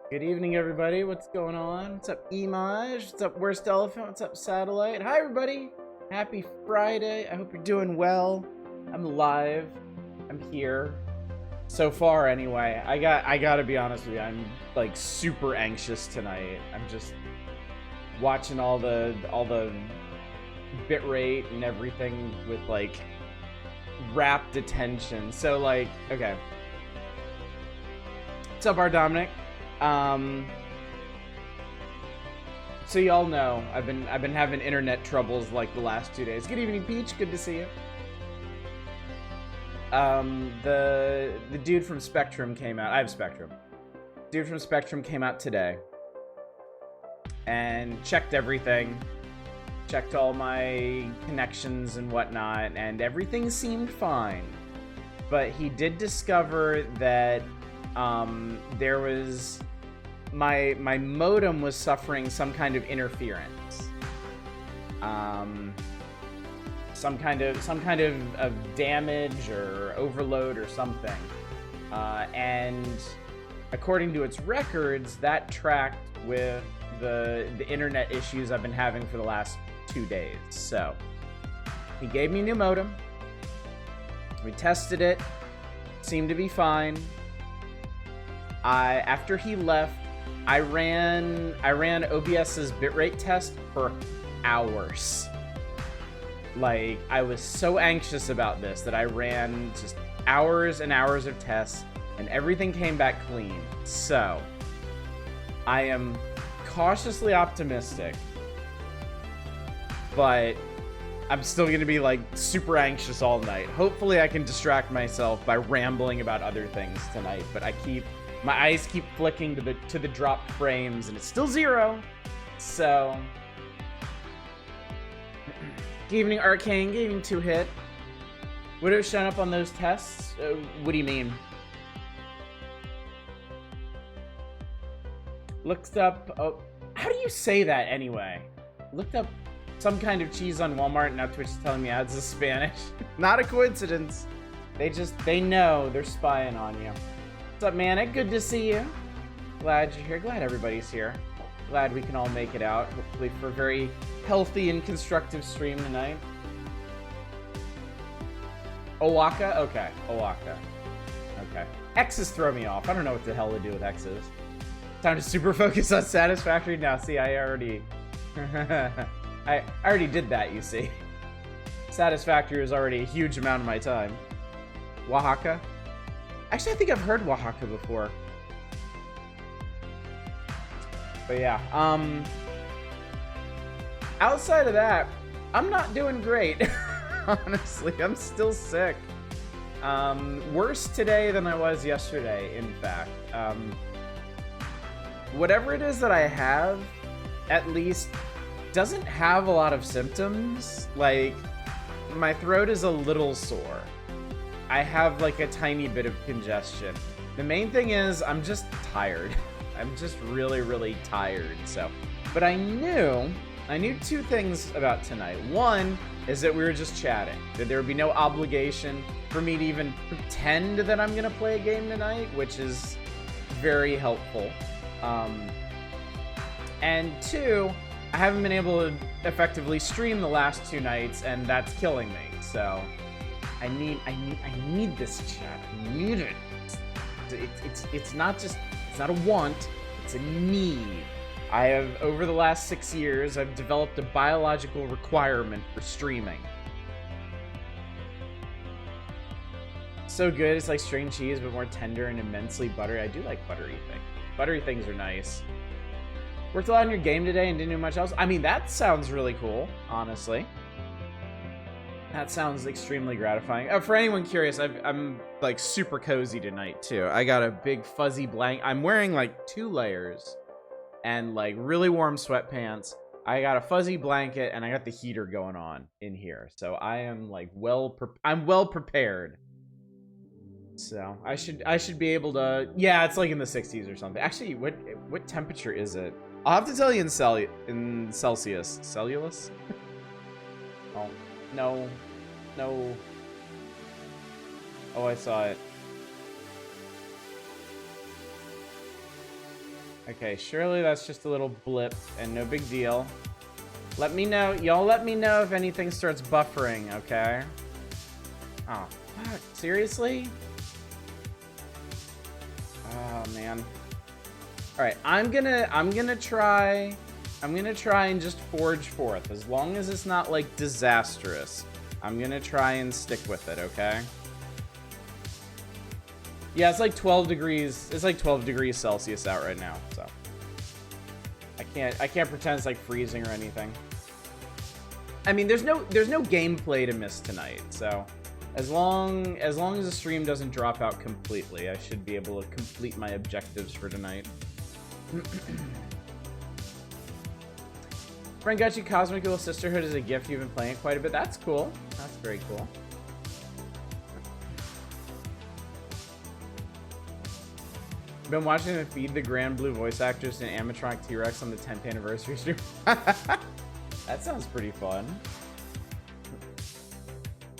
Good evening, everybody. What's going on? What's up, Emaj? What's up, Worst Elephant? What's up, Satellite? Hi, everybody. Happy Friday. I hope you're doing well. I'm alive. I'm here. So far, anyway. I gotta be honest with you. I'm like super anxious tonight. I'm just watching all the bitrate and everything with like rapt attention. So like, okay. What's up, our Dominic? So y'all know I've been having internet troubles like the last 2 days. Good evening, Peach. Good to see you. The dude from Spectrum came out. I have Spectrum. Dude from Spectrum came out today and checked everything. Checked all my connections and whatnot, and everything seemed fine. But he did discover that there was my modem was suffering some kind of interference, some kind of damage or overload or something, and according to its records, that tracked with the internet issues I've been having for the last 2 days. So he gave me a new modem. We tested it, seemed to be fine. After he left, I ran OBS's bitrate test for hours. Like, I was so anxious about this that I ran just hours and hours of tests, and everything came back clean. So, I am cautiously optimistic, but I'm still gonna be like super anxious all night. Hopefully I can distract myself by rambling about other things tonight, but my eyes keep flicking to the dropped frames, and it's still 0. So, good evening, Arcane. Good evening, 2-Hit. Would it have shown up on those tests? What do you mean? Looked up. Oh, how do you say that anyway? Looked up some kind of cheese on Walmart, and now Twitch is telling me ads is Spanish. Not a coincidence. They know they're spying on you. What's up, Manic? Good to see you. Glad you're here. Glad everybody's here. Glad we can all make it out. Hopefully for a very healthy and constructive stream tonight. Owaka? Okay. Owaka. Okay. X's throw me off. I don't know what the hell to do with X's. Time to super focus on Satisfactory now. See, I already... I already did that, you see. Satisfactory is already a huge amount of my time. Oaxaca? Actually, I think I've heard Oaxaca before. But yeah, outside of that, I'm not doing great. Honestly, I'm still sick. Worse today than I was yesterday, in fact. Whatever it is that I have, at least, doesn't have a lot of symptoms. Like, my throat is a little sore. I have like a tiny bit of congestion. The main thing is I'm just tired. I'm just really, really tired. So, but I knew 2 things about tonight. One is that we were just chatting, that there would be no obligation for me to even pretend that I'm gonna play a game tonight, which is very helpful. And 2, I haven't been able to effectively stream the last 2 nights, and that's killing me. So I need this chat. I need it. It's not a want, it's a need. I have, over the last 6 years, I've developed a biological requirement for streaming. So good, it's like string cheese, but more tender and immensely buttery. I do like buttery things. Buttery things are nice. Worked a lot on your game today and didn't do much else. I mean, that sounds really cool, honestly. That sounds extremely gratifying. For anyone curious, I'm like super cozy tonight too. I got a big fuzzy blanket. I'm wearing like 2 layers and like really warm sweatpants. I got a fuzzy blanket and I got the heater going on in here. So I am like I'm well prepared. So I should be able to. Yeah, it's like in the 60s or something. Actually, what temperature is it? I'll have to tell you in Celsius. Cellulose? Oh. No. Oh, I saw it. Okay, surely that's just a little blip and no big deal. Let me know. Y'all let me know if anything starts buffering, okay? Oh, fuck. Seriously? Oh, man. All right, I'm gonna try and just forge forth. As long as it's not, like, disastrous, I'm gonna try and stick with it, okay? Yeah, it's like 12 degrees. It's like 12 degrees Celsius out right now, so I can't pretend it's like freezing or anything. I mean, there's no gameplay to miss tonight, so as long as the stream doesn't drop out completely, I should be able to complete my objectives for tonight. Friend got you Cosmic Dual Sisterhood as a gift. You've been playing it quite a bit. That's cool. That's very cool. Been watching the Feed the Grand Blue voice actress and animatronic T-Rex on the 10th anniversary stream. That sounds pretty fun.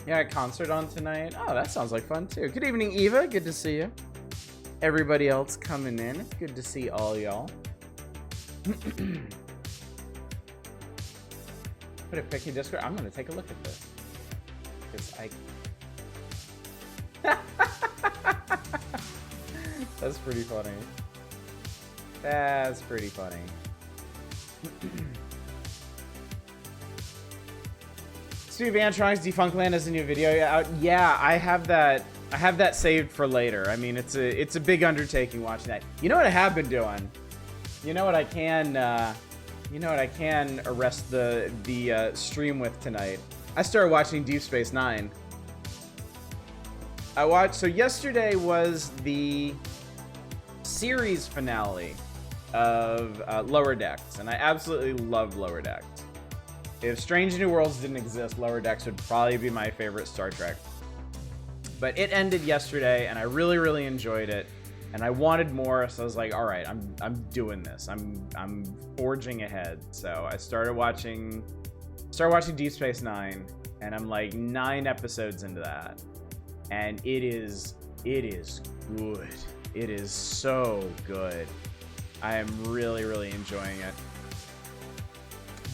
Yeah, a concert on tonight. Oh, that sounds like fun too. Good evening, Eva. Good to see you. Everybody else coming in. Good to see all y'all. Put a pic in Discord. I'm gonna take a look at this. Because That's pretty funny. That's pretty funny. Steve Antronics Defunctland has a new video out. Yeah, I have that saved for later. I mean, it's a big undertaking watching that. You know what I have been doing? You know what I can arrest the stream with tonight? I started watching Deep Space Nine. So yesterday was the series finale of Lower Decks, and I absolutely love Lower Decks. If Strange New Worlds didn't exist, Lower Decks would probably be my favorite Star Trek. But it ended yesterday, and I really, really enjoyed it, and I wanted more, so I was like, all right, I'm doing this. I'm forging ahead. So I started watching Deep Space Nine, and I'm like 9 episodes into that, and it is good. It is so good. I am really, really enjoying it.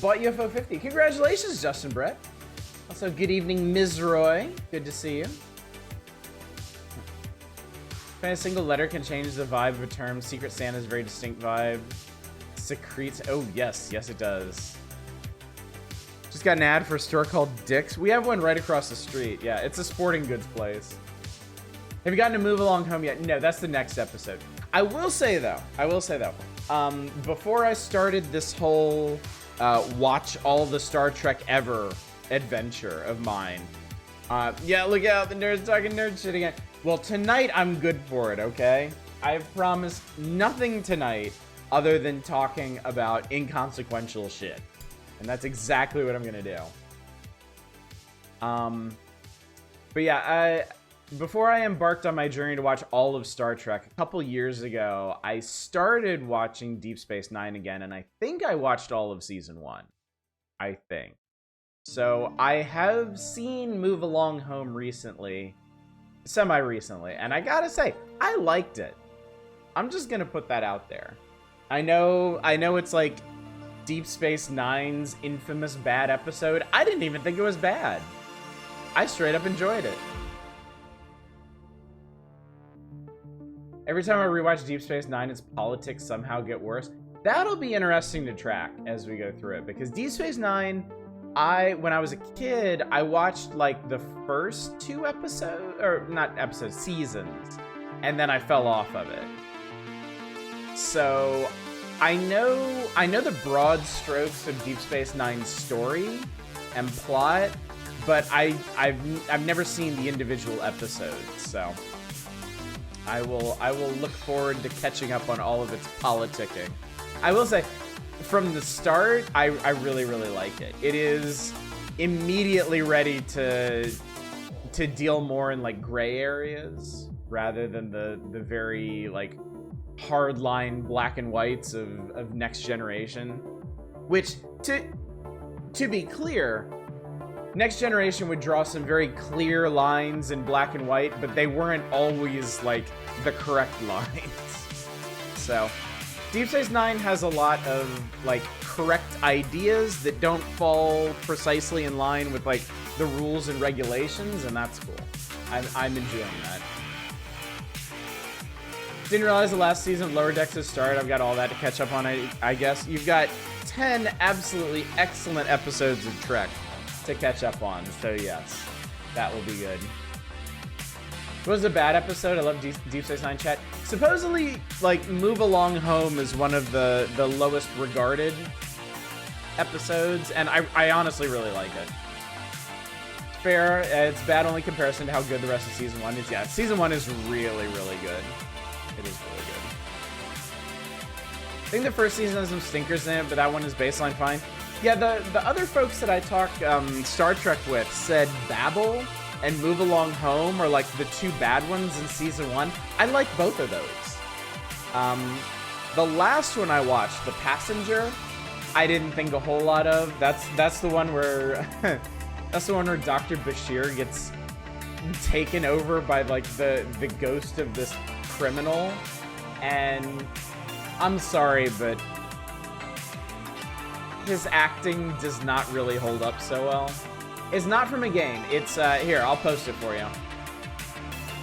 Bought UFO 50. Congratulations, Justin Brett. Also, good evening, Ms. Roy. Good to see you. A single letter can change the vibe of a term. Secret Santa's very distinct vibe. Secretes. Oh, yes. Yes, it does. Just got an ad for a store called Dick's. We have one right across the street. Yeah, it's a sporting goods place. Have you gotten to Move Along Home yet? No, that's the next episode. I will say though, before I started this whole watch all the Star Trek ever adventure of mine, yeah, look out, the nerds talking nerd shit again. Well, tonight I'm good for it, okay? I've promised nothing tonight other than talking about inconsequential shit. And that's exactly what I'm gonna do. But yeah, before I embarked on my journey to watch all of Star Trek, a couple years ago, I started watching Deep Space Nine again, and I think I watched all of Season 1. I think. So I have seen Move Along Home recently, semi-recently, and I gotta say, I liked it. I'm just gonna put that out there. I know it's like Deep Space Nine's infamous bad episode. I didn't even think it was bad. I straight up enjoyed it. Every time I rewatch Deep Space Nine, its politics somehow get worse. That'll be interesting to track as we go through it, because Deep Space Nine, when I was a kid, I watched like the first 2 episodes, or not episodes, seasons, and then I fell off of it. So I know the broad strokes of Deep Space Nine's story and plot, but I've never seen the individual episodes, so I will look forward to catching up on all of its politicking. I will say, from the start, I really, really like it. It is immediately ready to deal more in like gray areas rather than the very like hardline black and whites of Next Generation. Which, to be clear, Next Generation would draw some very clear lines in black and white, but they weren't always like the correct lines. So Deep Space Nine has a lot of like correct ideas that don't fall precisely in line with like the rules and regulations, and that's cool. I'm enjoying that. Didn't realize the last season of Lower Decks has started. I've got all that to catch up on, I guess. You've got 10 absolutely excellent episodes of Trek to catch up on, so yes, that will be good. It was a bad episode. I love Deep Space Nine chat. Supposedly, like, Move Along Home is one of the lowest regarded episodes, and I honestly really like it. Fair, it's bad only comparison to how good the rest of season 1 is. Yeah, season 1 is really, really good. It is really good. I think the first season has some stinkers in it, but that one is baseline fine. Yeah, the other folks that I talk Star Trek with said Babel and Move Along Home are like the two bad ones in season 1. I like both of those. The last one I watched, The Passenger, I didn't think a whole lot of. That's the one where that's the one where Dr. Bashir gets taken over by like the ghost of this criminal, and I'm sorry, but his acting does not really hold up so well. It's not from a game. It's here, I'll post it for you.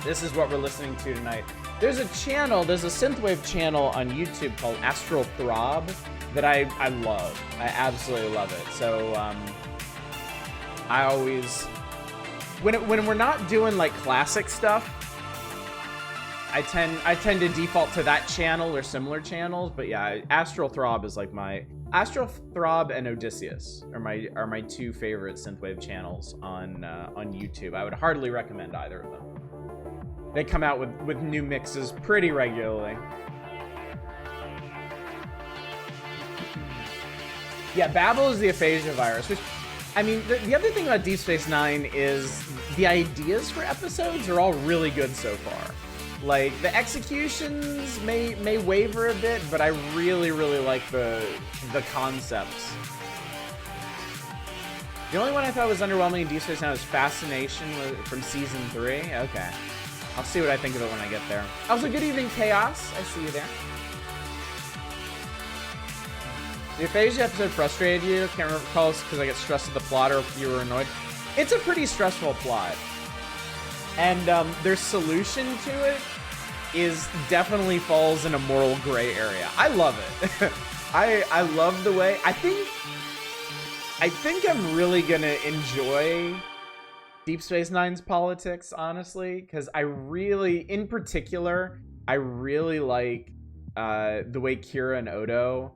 This is what we're listening to tonight. There's a synthwave channel on YouTube called Astral Throb that I love. I absolutely love it. So I always, when we're not doing like classic stuff, I tend to default to that channel or similar channels. But yeah, Astral Throb is like my Astral Throb and Odysseus are my two favorite synthwave channels on YouTube. I would hardly recommend either of them. They come out with new mixes pretty regularly. Yeah, Babel is the aphasia virus, which, I mean, the other thing about Deep Space Nine is the ideas for episodes are all really good so far. Like, the executions may waver a bit, but I really, really like the concepts. The only one I thought was underwhelming in Deep Space Nine was Fascination from Season 3. Okay. I'll see what I think of it when I get there. Also, good evening, Chaos. I see you there. The aphasia episode frustrated you? Can't recall because I get stressed at the plot or if you were annoyed. It's a pretty stressful plot. And their solution to it is definitely falls in a moral gray area. I love it. I love the way. I think I'm really gonna enjoy Deep Space Nine's politics, honestly, because I really, in particular, I really like the way Kira and Odo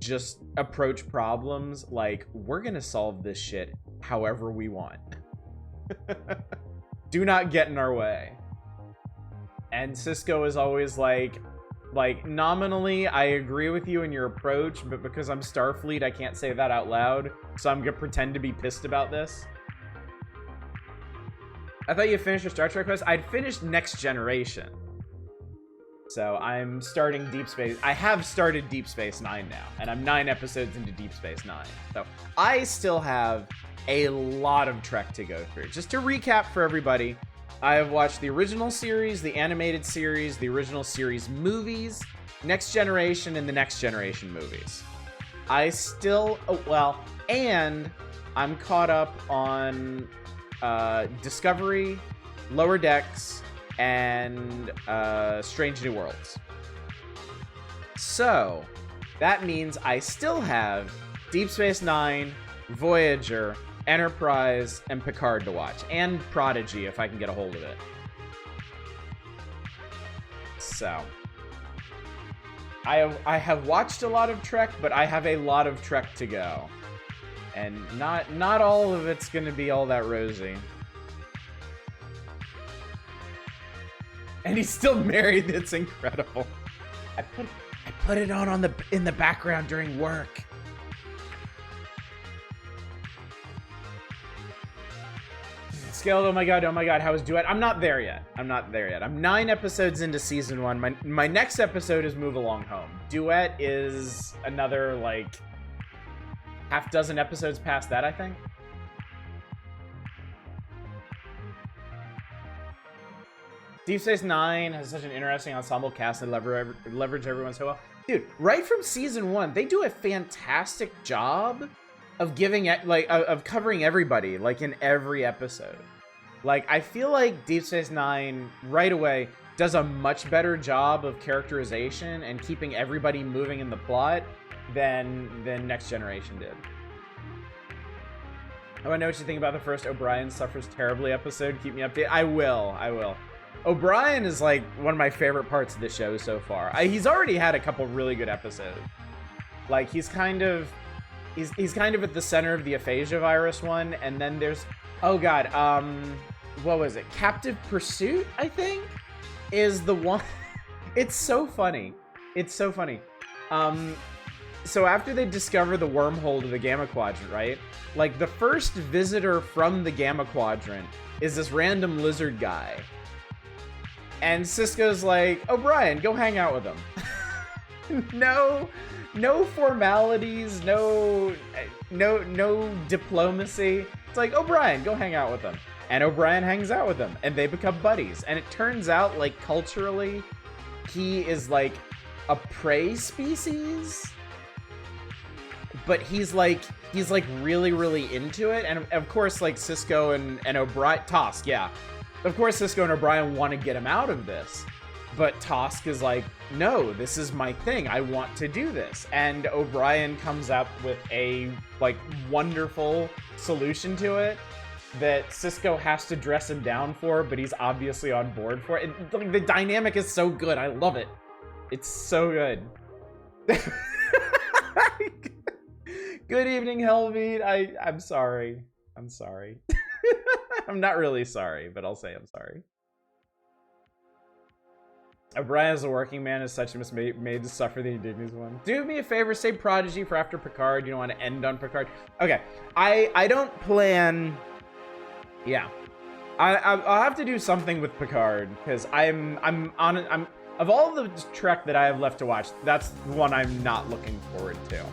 just approach problems like, we're gonna solve this shit however we want. Do not get in our way. And Cisco is always like nominally I agree with you in your approach, but because I'm Starfleet I can't say that out loud, so I'm gonna pretend to be pissed about this. I thought you had finished your Star Trek quest. I'd finished Next Generation. So I'm starting Deep Space. I have started Deep Space Nine now, and I'm 9 episodes into Deep Space Nine. So I still have a lot of Trek to go through. Just to recap for everybody, I have watched the original series, the animated series, the original series movies, Next Generation, and the Next Generation movies. I still, and I'm caught up on Discovery, Lower Decks, and Strange New Worlds. So that means I still have Deep Space Nine, Voyager, Enterprise, and Picard to watch, and Prodigy if I can get a hold of it. So I have watched a lot of Trek, but I have a lot of Trek to go, and not all of it's gonna be all that rosy. And he's still married. It's incredible. I put it on in the background during work. Scaled, oh my god, how is Duet? I'm not there yet. I'm 9 episodes into season 1. My next episode is Move Along Home. Duet is another, like, half dozen episodes past that, I think. Deep Space Nine has such an interesting ensemble cast and leverage everyone so well. Dude, right from season 1, they do a fantastic job of giving of covering everybody, like, in every episode. Like, I feel like Deep Space Nine right away does a much better job of characterization and keeping everybody moving in the plot than Next Generation did. I want to know what you think about the first O'Brien suffers terribly episode. Keep me updated. I will. O'Brien is, like, one of my favorite parts of the show so far. He's already had a couple really good episodes. Like, he's kind of at the center of the aphasia virus one, and then there's, oh god, what was it? Captive Pursuit, I think, is the one. It's so funny. So after they discover the wormhole to the Gamma Quadrant, right? Like, the first visitor from the Gamma Quadrant is this random lizard guy. And Sisko's like, O'Brien, go hang out with him. No formalities, no diplomacy. It's like, O'Brien, go hang out with him. And O'Brien hangs out with him, and they become buddies. And it turns out, like, culturally, he is, like, a prey species. But he's really, really into it. And, of course, like, Sisko and O'Brien... Tosk, yeah. Of course, Sisko and O'Brien want to get him out of this. But Tosk is like, no, this is my thing. I want to do this. And O'Brien comes up with a, like, wonderful solution to it that Sisko has to dress him down for, but he's obviously on board for it. Like, the dynamic is so good. I love it. It's so good. Good evening, Helveed. I'm sorry. I'm sorry. I'm not really sorry, but I'll say I'm sorry. O'Brien as a working man is such a made to suffer the indignities one. Do me a favor, say Prodigy for after Picard. You don't want to end on Picard. Okay, I don't plan. Yeah, I'll have to do something with Picard because I'm of all the Trek that I have left to watch, that's the one I'm not looking forward to.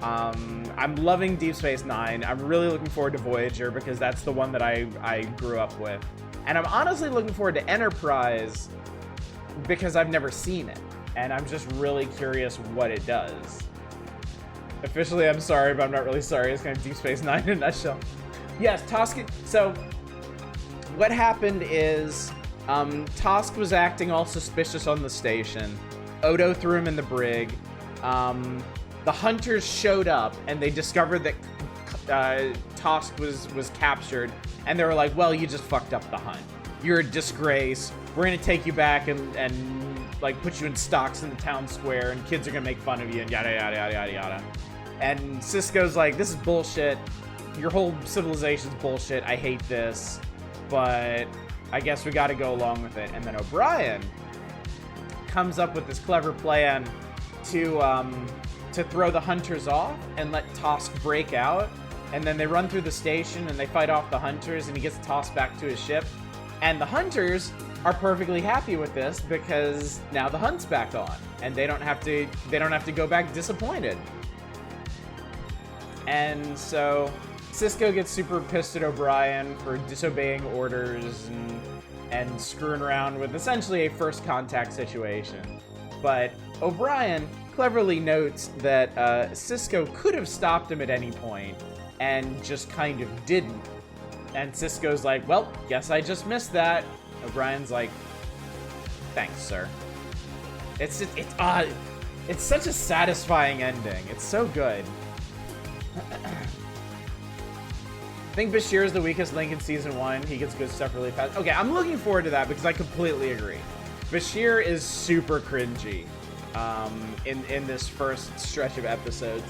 I'm loving Deep Space Nine. I'm really looking forward to Voyager because that's the one that I grew up with. And I'm honestly looking forward to Enterprise because I've never seen it. And I'm just really curious what it does. Officially, I'm sorry, but I'm not really sorry. It's kind of Deep Space Nine in a nutshell. Yes, Tosk. So, what happened is Tosk was acting all suspicious on the station. Odo threw him in the brig. The hunters showed up, and they discovered that Tosk was captured, and they were like, well, you just fucked up the hunt. You're a disgrace. We're going to take you back and like, put you in stocks in the town square, and kids are going to make fun of you, and yada, yada, yada, yada, yada. And Sisko's like, this is bullshit. Your whole civilization's bullshit. I hate this. But I guess we got to go along with it. And then O'Brien comes up with this clever plan to throw the hunters off and let Tosk break out. And then they run through the station and they fight off the hunters, and he gets tossed back to his ship. And the hunters are perfectly happy with this because now the hunt's back on and they don't have to go back disappointed. And so Sisko gets super pissed at O'Brien for disobeying orders and screwing around with essentially a first contact situation. But O'Brien cleverly notes that Sisko could have stopped him at any point and just kind of didn't. And Sisko's like, well, guess I just missed that. O'Brien's like, thanks, sir. It's such a satisfying ending. It's so good. I think Bashir is the weakest link in season 1. He gets good stuff really fast. Okay, I'm looking forward to that because I completely agree. Bashir is super cringy in this first stretch of episodes.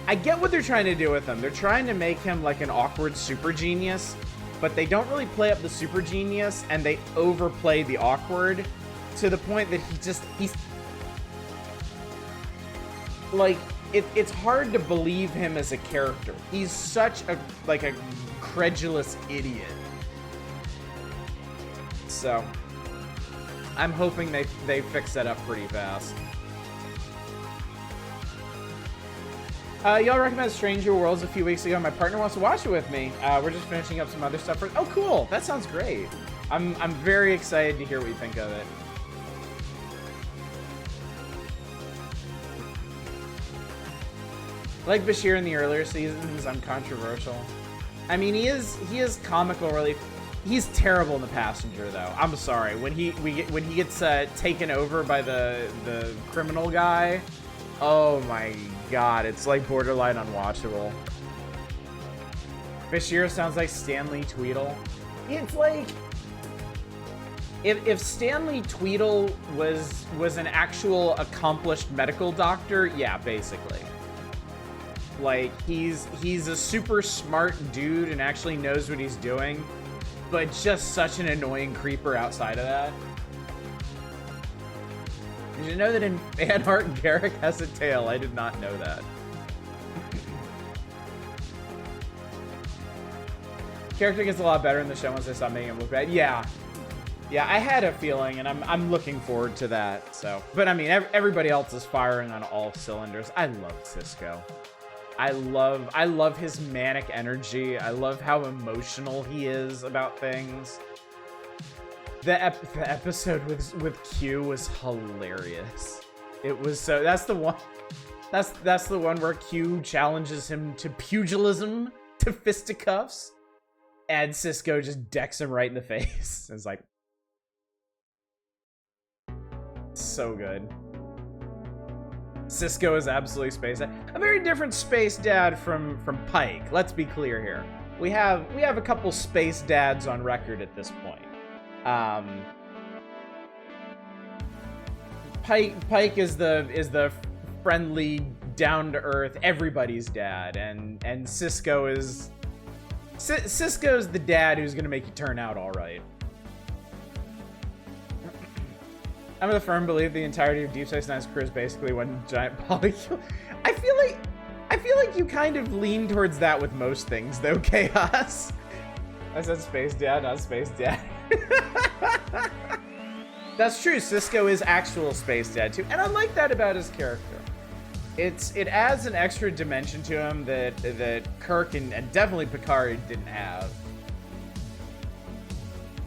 I get what they're trying to do with him. They're trying to make him like an awkward super genius, but they don't really play up the super genius, and they overplay the awkward to the point that he's like, it's hard to believe him as a character. He's such a credulous idiot. So I'm hoping they fix that up pretty fast. Y'all recommended Stranger Worlds a few weeks ago. My partner wants to watch it with me. We're just finishing up some other stuff. Oh, cool. That sounds great. I'm very excited to hear what you think of it. Like Bashir in the earlier seasons, I'm controversial. I mean, he is comical relief. He's terrible in The Passenger, though. I'm sorry. When he gets taken over by the criminal guy, oh my god, it's like borderline unwatchable. Bashir sounds like Stanley Tweedle. It's like if Stanley Tweedle was an actual accomplished medical doctor, yeah, basically. Like, he's a super smart dude and actually knows what he's doing, but just such an annoying creeper outside of that. Did you know that in fan art, Garrick has a tail? I did not know that. Character gets a lot better in the show once they stop making him look bad. Yeah, I had a feeling, and I'm looking forward to that. So, but I mean, everybody else is firing on all cylinders. I love Cisco. I love his manic energy. I love how emotional he is about things. The episode with Q was hilarious. It was so. That's the one. That's the one where Q challenges him to pugilism, to fisticuffs, and Cisco just decks him right in the face. It's like so good. Cisco is absolutely space dad. A very different space dad from Pike. Let's be clear here. We have a couple space dads on record at this point. Pike is the friendly, down to earth, everybody's dad, and Cisco's the dad who's gonna make you turn out all right. I'm of the firm belief the entirety of Deep Space Nine's crew is basically one giant polycule. I feel like you kind of lean towards that with most things, though, Chaos. I said space dad, not space dad. That's true. Cisco is actual space dad too, and I like that about his character. It adds an extra dimension to him that Kirk and definitely Picard didn't have.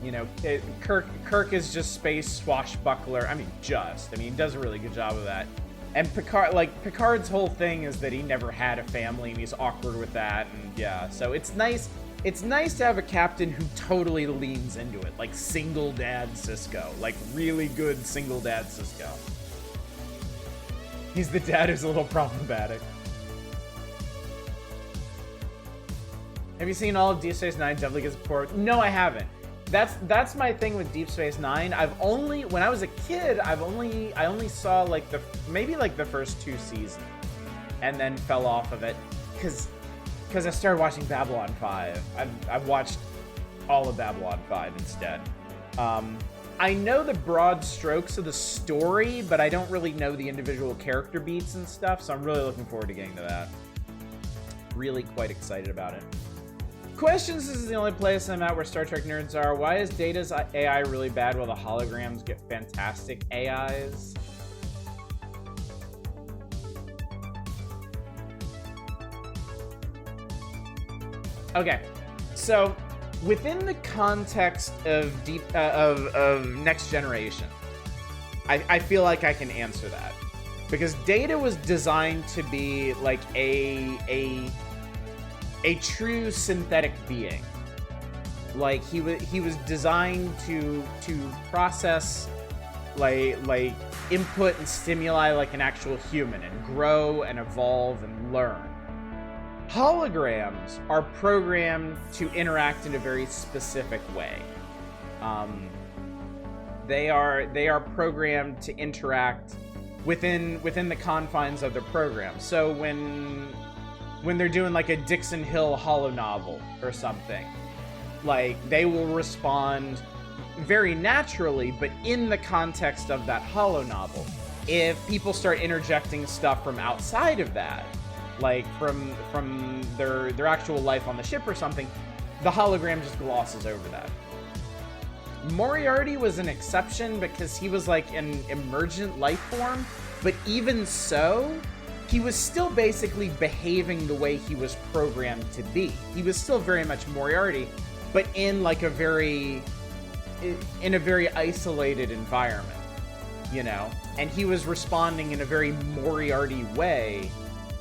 You know, Kirk is just space swashbuckler. I mean, he does a really good job of that. And Picard's whole thing is that he never had a family and he's awkward with that. And yeah, so it's nice. It's nice to have a captain who totally leans into it, like single dad Cisco, like really good single dad Cisco. He's the dad who's a little problematic. Have you seen all of Deep Space Nine? Definitely gets poor. No, I haven't. That's my thing with Deep Space Nine. When I was a kid, I only saw like maybe the first 2 seasons, and then fell off of it because I started watching Babylon 5. I've watched all of Babylon 5 instead. I know the broad strokes of the story, but I don't really know the individual character beats and stuff. So I'm really looking forward to getting to that. Really quite excited about it. Questions, this is the only place I'm at where Star Trek nerds are. Why is Data's AI really bad while the holograms get fantastic AIs? Okay, so within the context of Next Generation, I feel like I can answer that. Because Data was designed to be like a true synthetic being. Like he was designed to process like input and stimuli like an actual human and grow and evolve and learn. Holograms are programmed to interact in a very specific way. They are programmed to interact within the confines of their program. So when they're doing like a Dixon Hill holo novel or something, like they will respond very naturally, but in the context of that holo novel. If people start interjecting stuff from outside of that, like from their actual life on the ship or something, the hologram just glosses over that. Moriarty was an exception because he was like an emergent life form, but even so, he was still basically behaving the way he was programmed to be. He was still very much Moriarty, but in like a very in a very isolated environment, you know, and he was responding in a very Moriarty way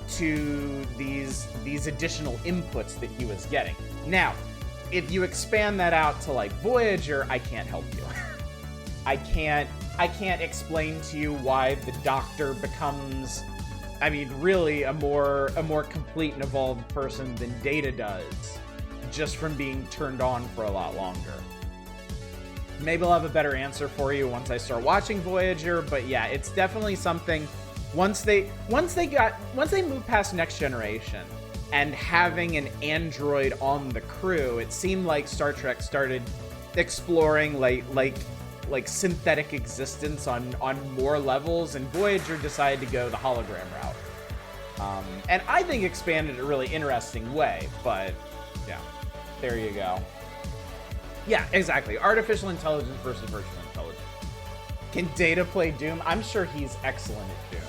to these additional inputs that he was getting. Now, if you expand that out to like Voyager, I can't help you. I can't explain to you why the Doctor becomes, I mean, really a more complete and evolved person than Data does, just from being turned on for a lot longer. Maybe I'll have a better answer for you once I start watching Voyager, but yeah, it's definitely something. Once they moved past Next Generation and having an android on the crew, it seemed like Star Trek started exploring like synthetic existence on more levels, and Voyager decided to go the hologram route. And I think expanded in a really interesting way, but yeah, there you go. Yeah, exactly. Artificial intelligence versus virtual intelligence. Can Data play Doom? I'm sure he's excellent at Doom.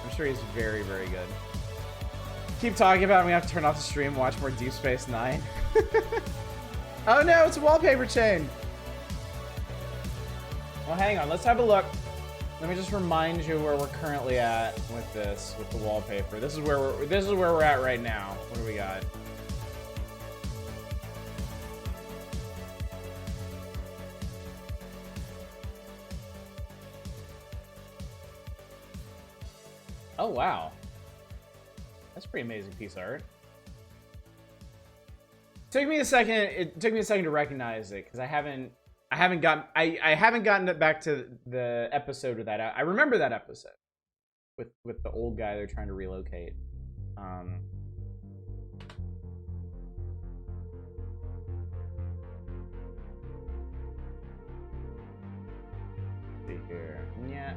I'm sure he's very, very good. Keep talking about it. We have to turn off the stream and watch more Deep Space Nine. Oh no, it's a wallpaper chain. Well, hang on. Let's have a look. Let me just remind you where we're currently at with the wallpaper. This is where we're at right now. What do we got? Oh wow, that's a pretty amazing piece of art. It took me a second to recognize it because I haven't gotten it back to the episode with that. I remember that episode with the old guy they're trying to relocate. Let's see here. Yeah.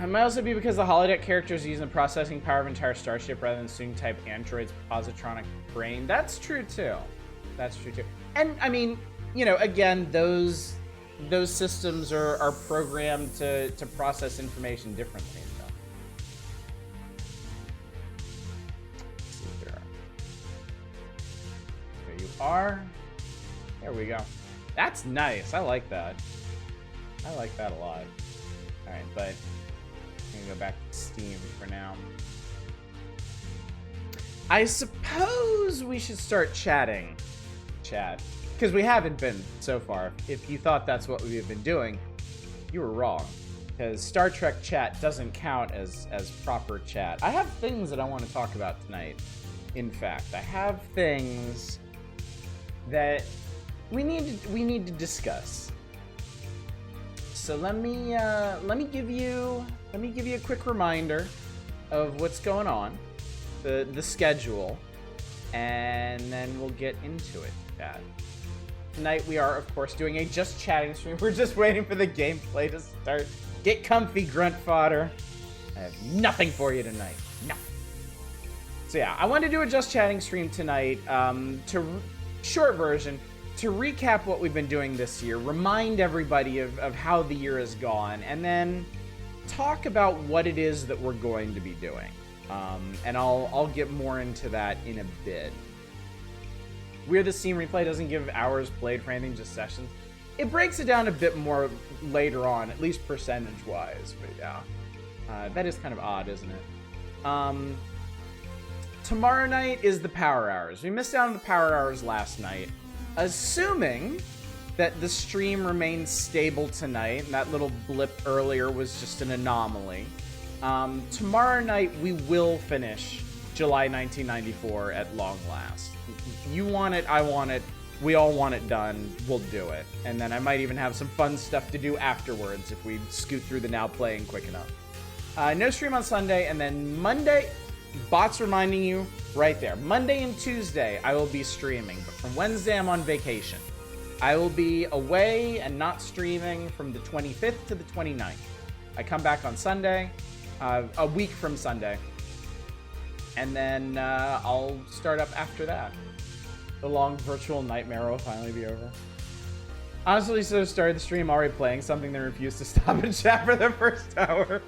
It might also be because the holodeck characters are using the processing power of entire starship rather than Soong-type androids' positronic brain. That's true too. That's true too. And I mean, you know, again, those systems are programmed to process information differently. So. Let's see here. There you are. There we go. That's nice. I like that. I like that a lot. All right, but I'm gonna go back to Steam for now. I suppose we should start chatting, because we haven't been so far. If you thought that's what we've been doing, you were wrong, because Star Trek chat doesn't count as proper chat. I have things that I want to talk about tonight. In fact, I have things that we need to discuss. So let me give you a quick reminder of what's going on, the schedule, and then we'll get into it, chat. Tonight we are, of course, doing a just chatting stream. We're just waiting for the gameplay to start. Get comfy, grunt fodder. I have nothing for you tonight. Nothing. So yeah, I wanted to do a just chatting stream tonight. Short version. To recap what we've been doing this year, remind everybody of how the year has gone, and then talk about what it is that we're going to be doing. And I'll get more into that in a bit. Weird the Steam replay doesn't give hours played for anything, just sessions. It breaks it down a bit more later on, at least percentage-wise, but yeah. That is kind of odd, isn't it? Tomorrow night is the Power Hours. We missed out on the Power Hours last night. Assuming that the stream remains stable tonight, and that little blip earlier was just an anomaly. Tomorrow night we will finish July 1994 at long last. You want it, I want it, we all want it done, we'll do it. And then I might even have some fun stuff to do afterwards if we scoot through the now playing quick enough. No stream on Sunday, and then Monday... Bots reminding you right there. Monday and Tuesday, I will be streaming, but from Wednesday, I'm on vacation. I will be away and not streaming from the 25th to the 29th. I come back on Sunday, a week from Sunday, and then I'll start up after that. The long virtual nightmare will finally be over. Honestly, so started the stream already playing something that refused to stop and chat for the first hour.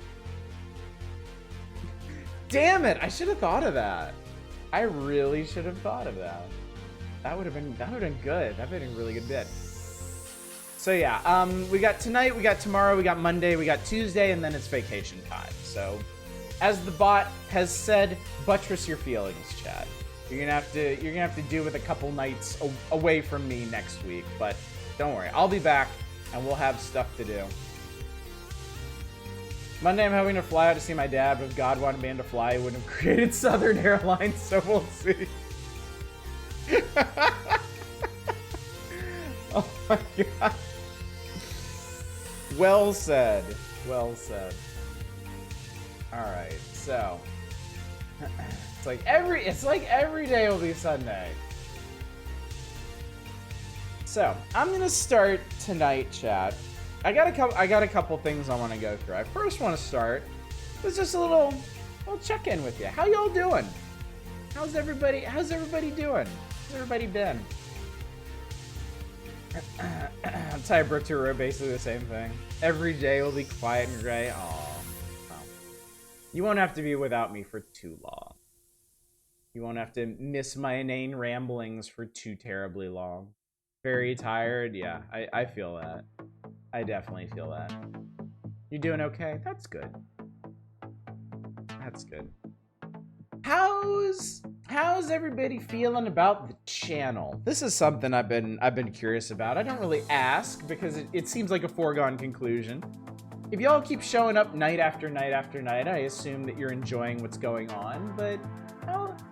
Damn it! I should have thought of that. I really should have thought of that. That would have been good. That would have been a really good bit. So yeah, we got tonight, we got tomorrow, we got Monday, we got Tuesday, and then it's vacation time. So, as the bot has said, buttress your feelings, Chad. You're gonna have to do with a couple nights away from me next week, but don't worry, I'll be back and we'll have stuff to do. Monday, I'm hoping to fly out to see my dad, but if God wanted me to fly, he wouldn't have created Southern Airlines, so we'll see. Oh my god. Well said. Well said. Alright, so it's like every day will be Sunday. So I'm gonna start tonight, chat. I got a couple things I want to go through. I first want to start with just a little check-in with you. How y'all doing? How's everybody doing? How's everybody been? Tiebreak to Row, basically the same thing. Every day will be quiet and gray. Aw. Well, you won't have to be without me for too long. You won't have to miss my inane ramblings for too terribly long. Very tired? Yeah, I feel that. I definitely feel that. You doing okay? That's good. That's good. How's everybody feeling about the channel? This is something I've been curious about. I don't really ask because it seems like a foregone conclusion. If y'all keep showing up night after night after night, I assume that you're enjoying what's going on. But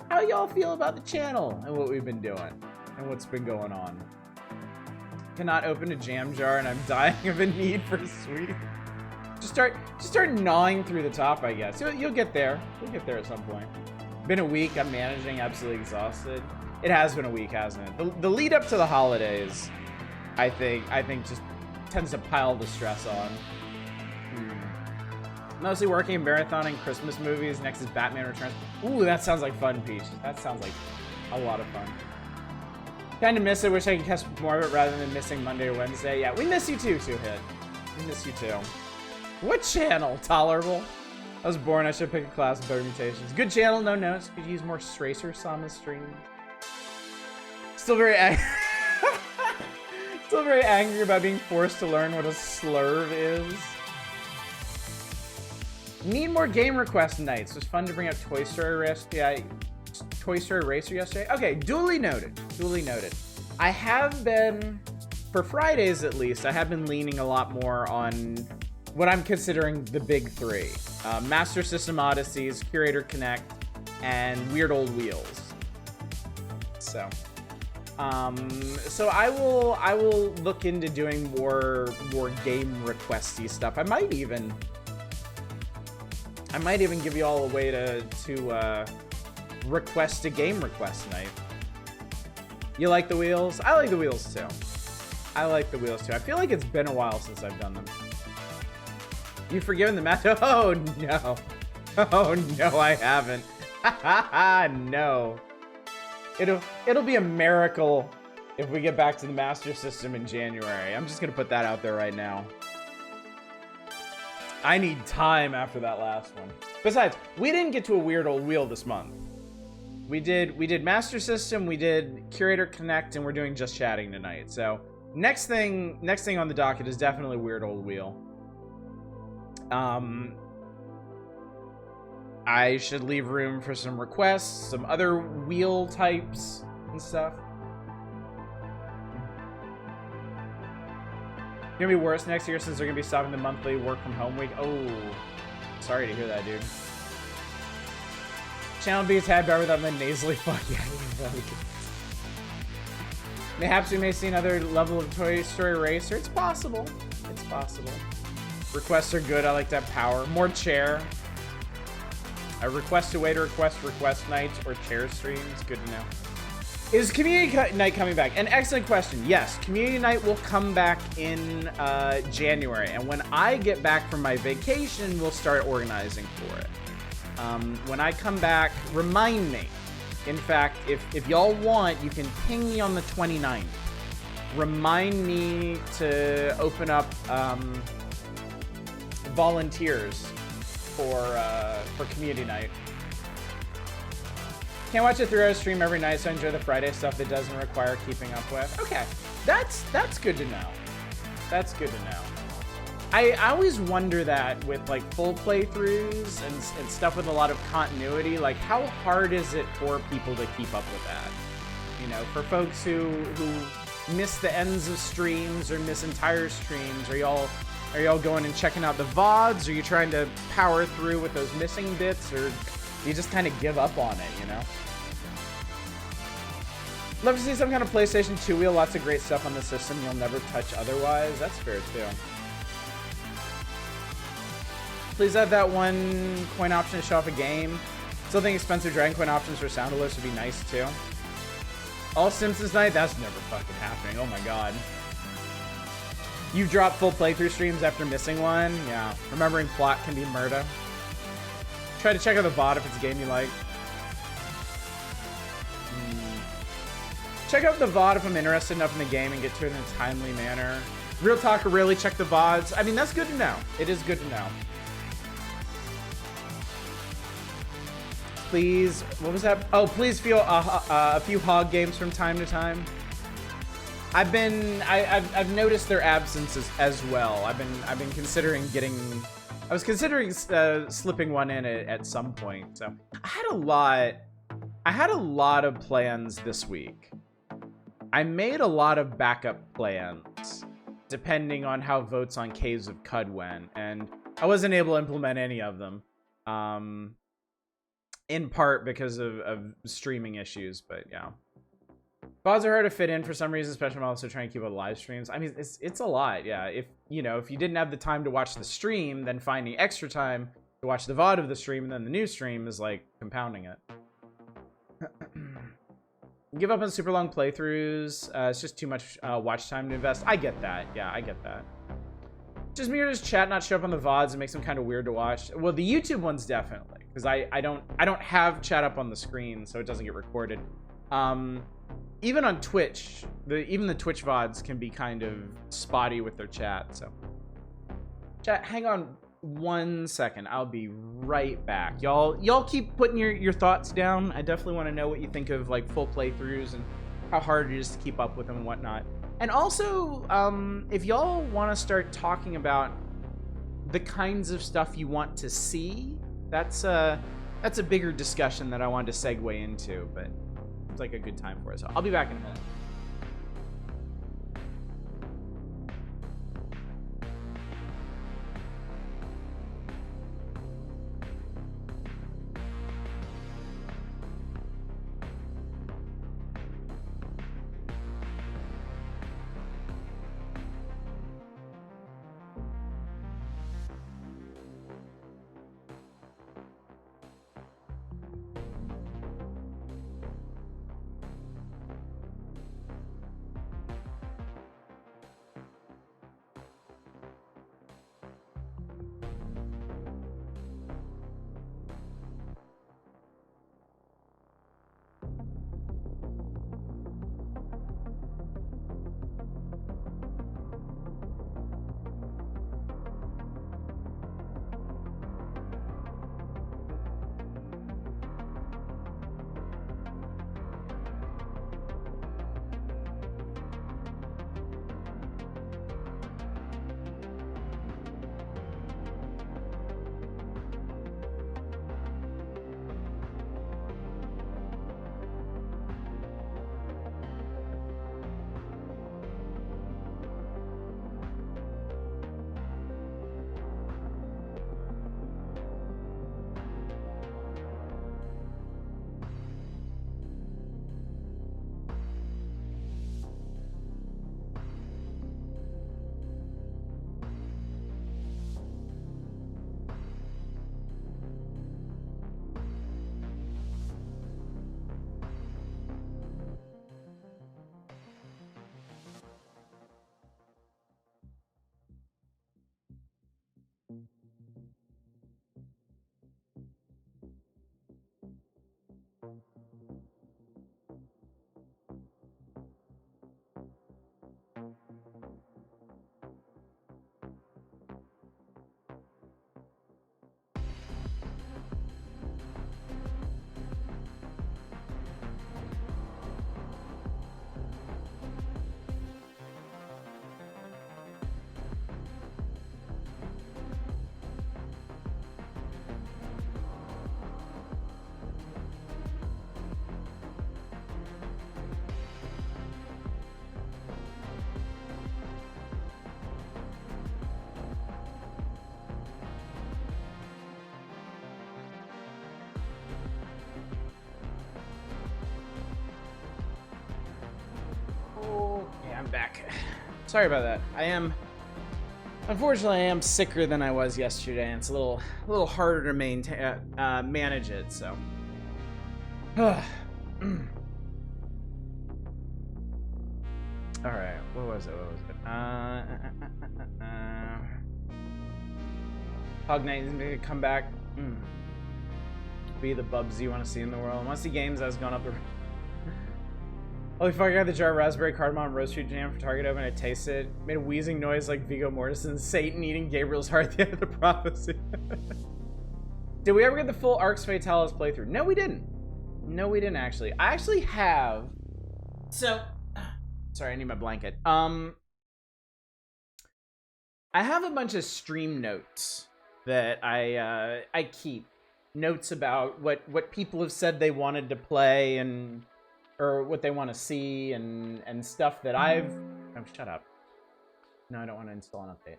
how y'all feel about the channel and what we've been doing and what's been going on? Cannot open a jam jar and I'm dying of a need for a sweet. Just start gnawing through the top, I guess. You'll get there. You'll get there at some point. Been a week. I'm managing, absolutely exhausted. It has been a week, hasn't it? The lead up to the holidays, I think just tends to pile the stress on. Mostly working, marathoning Christmas movies. Next is Batman Returns. Ooh, that sounds like fun, Peach. That sounds like a lot of fun. Kind of miss it. Wish I could catch more of it rather than missing Monday or Wednesday. Yeah, we miss you too, Hit. We miss you too. What channel? Tolerable? I was born. I should pick a class with better mutations. Good channel, no notes. Could use more Stracer Sama stream. Still very still very angry about being forced to learn what a slurve is. Need more game request nights. It was fun to bring up Toy Story Racer yesterday. Okay, duly noted. Duly noted. I have been, for Fridays at least, I have been leaning a lot more on what I'm considering the big three. Master System Odysseys, Curator Connect, and Weird Old Wheels. So I will look into doing more game requesty stuff. I might even give you all a way to request a game request night. You like the wheels? I like the wheels too. I feel like it's been a while since I've done them. You forgiven the match? Oh no. Oh no, I haven't. No. It'll be a miracle if we get back to the Master System in January. I'm just gonna put that out there right now. I need time after that last one. Besides, we didn't get to a Weird Old Wheel this month. We did Master System, we did Curator Connect, and we're doing Just Chatting tonight. So next thing on the docket is definitely Weird Old Wheel. I should leave room for some requests, some other wheel types and stuff. It's gonna be worse next year since they're gonna be stopping the monthly work from home week. Oh, sorry to hear that, dude. Channel be a tad better without the nasally fuck. Yeah, mayhaps we may see another level of Toy Story Racer. It's possible. It's possible. Requests are good. I like that power. More chair. I request a way to request nights or chair streams. Good to know. Is Community Night coming back? An excellent question. Yes, Community Night will come back in January. And when I get back from my vacation, we'll start organizing for it. When I come back, remind me. In fact, if y'all want, you can ping me on the 29th. Remind me to open up volunteers for Community Night. Can't watch a 3-hour stream every night, so I enjoy the Friday stuff that doesn't require keeping up with. Okay, that's good to know. That's good to know. I always wonder that with like full playthroughs and stuff with a lot of continuity, like how hard is it for people to keep up with that? You know, for folks who miss the ends of streams or miss entire streams, are y'all going and checking out the VODs? Are you trying to power through with those missing bits, or you just kind of give up on it, you know? Love to see some kind of PlayStation 2 wheel. Lots of great stuff on the system you'll never touch otherwise. That's fair, too. Please add that one coin option to show off a game. Still think expensive Dragon Coin options for sound alerts would be nice, too. All Simpsons night? That's never fucking happening. Oh, my God. You drop full playthrough streams after missing one? Yeah. Remembering plot can be murder. Try to check out the VOD if it's a game you like. Check out the VOD if I'm interested enough in the game and get to it in a timely manner. Real talk, really check the VODs. I mean, that's good to know. It is good to know. Please, what was that? Oh, please feel a few hog games from time to time. I've noticed their absences as well. I've been considering getting. I was considering slipping one in at some point. So I had a lot of plans this week. I made a lot of backup plans depending on how votes on Caves of Qud went, and I wasn't able to implement any of them. In part because of streaming issues, but yeah. VODs are hard to fit in for some reason, especially when I'm also trying to keep up live streams. I mean, it's a lot, yeah. If you didn't have the time to watch the stream, then finding extra time to watch the VOD of the stream and then the new stream is like compounding it. Give up on super long playthroughs. It's just too much watch time to invest. I get that. Yeah, I get that. Just me or just chat not show up on the VODs. It makes them kind of weird to watch. Well, the YouTube ones definitely, because I don't have chat up on the screen, so it doesn't get recorded. Even on Twitch, even the Twitch VODs can be kind of spotty with their chat. So, chat, hang on 1 second. I'll be right back. Y'all keep putting your thoughts down. I definitely want to know what you think of like full playthroughs and how hard it is to keep up with them and whatnot. And also, if y'all want to start talking about the kinds of stuff you want to see, that's a bigger discussion that I wanted to segue into, but it's like a good time for it. So I'll be back in a minute. I'm back. Sorry about that. Unfortunately, I am sicker than I was yesterday, and it's a little harder to maintain, manage it. So. All right. What was it? Hog Knight is gonna come back. Be the Bubs you want to see in the world. I want to see games that's gone up the. Holy fuck, I got the jar of raspberry cardamom roastery jam for Target oven. I tasted it. Made a wheezing noise like Viggo Mortensen's Satan eating Gabriel's heart at the end of the prophecy. Did we ever get the full Arx Fatalis playthrough? No, we didn't. No, we didn't actually. I actually have. So, sorry, I need my blanket. I have a bunch of stream notes that I keep. Notes about what people have said they wanted to play or what they want to see and stuff that I've. Oh, shut up. No, I don't want to install an update.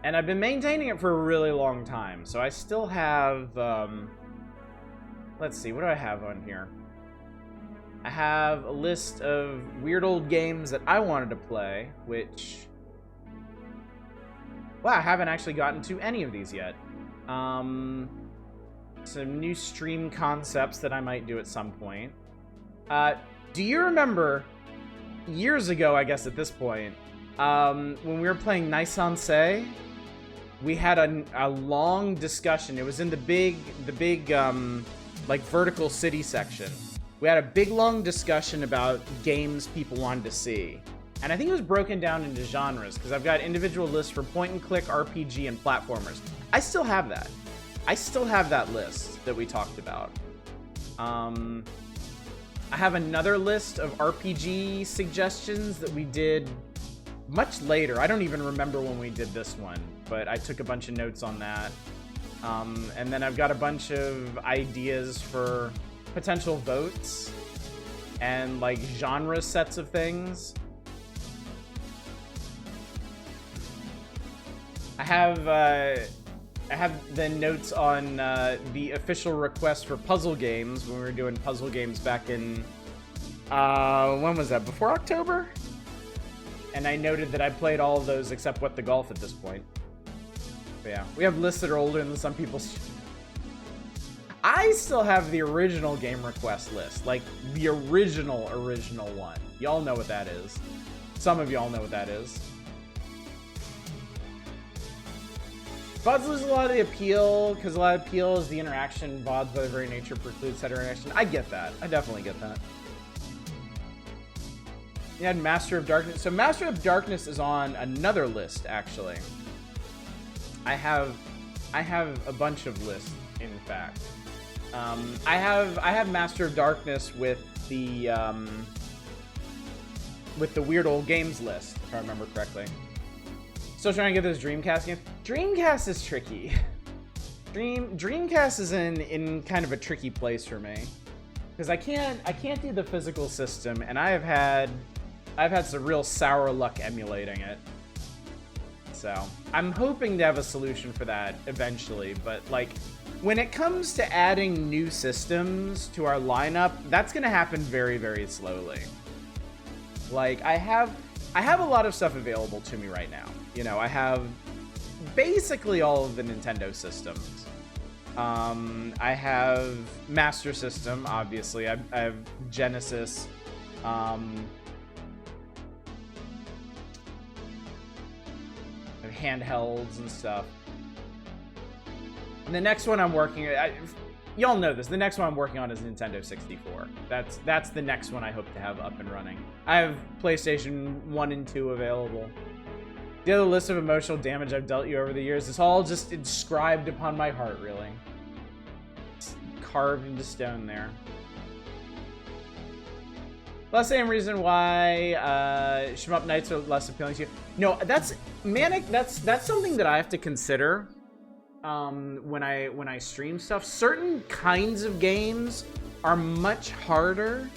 And I've been maintaining it for a really long time, so I still have. Let's see, what do I have on here? I have a list of weird old games that I wanted to play, which. Wow, I haven't actually gotten to any of these yet. Some new stream concepts that I might do at some point. Do you remember years ago, I guess at this point, when we were playing Nisansei, we had a long discussion. It was in the big like vertical city section. We had a big long discussion about games people wanted to see. And I think it was broken down into genres, because I've got individual lists for point-and-click, RPG, and platformers. I still have that. I still have that list that we talked about. I have another list of RPG suggestions that we did much later. I don't even remember when we did this one, but I took a bunch of notes on that. And then I've got a bunch of ideas for potential votes and like genre sets of things. I have the notes on the official request for puzzle games when we were doing puzzle games back in when was that? Before October? And I noted that I played all of those except What the Golf at this point. But yeah, we have lists that are older than some people's. I still have the original game request list, like the original one. Y'all know what that is. Some of y'all know what that is. VODs lose a lot of the appeal, because a lot of appeal is the interaction. VODs by their very nature precludes that interaction. I get that. I definitely get that. You had Master of Darkness. So Master of Darkness is on another list, actually. I have a bunch of lists, in fact. I have Master of Darkness with the Weird Old Games list, if I remember correctly. Still trying to get those Dreamcast games. Dreamcast is tricky. Dreamcast is in kind of a tricky place for me, because I can't do the physical system, and I've had some real sour luck emulating it. So I'm hoping to have a solution for that eventually, but like when it comes to adding new systems to our lineup, that's gonna happen very, very slowly. Like I have a lot of stuff available to me right now. You know, I have basically all of the Nintendo systems. I have Master System, obviously. I have Genesis. I have handhelds and stuff. And the next one I'm working on, y'all know this. The next one I'm working on is Nintendo 64. That's the next one I hope to have up and running. I have PlayStation 1 and 2 available. The other list of emotional damage I've dealt you over the years is all just inscribed upon my heart, really. It's carved into stone there. Last same reason why shmup nights are less appealing to you. No, that's Manic. That's something that I have to consider when I stream stuff. Certain kinds of games are much harder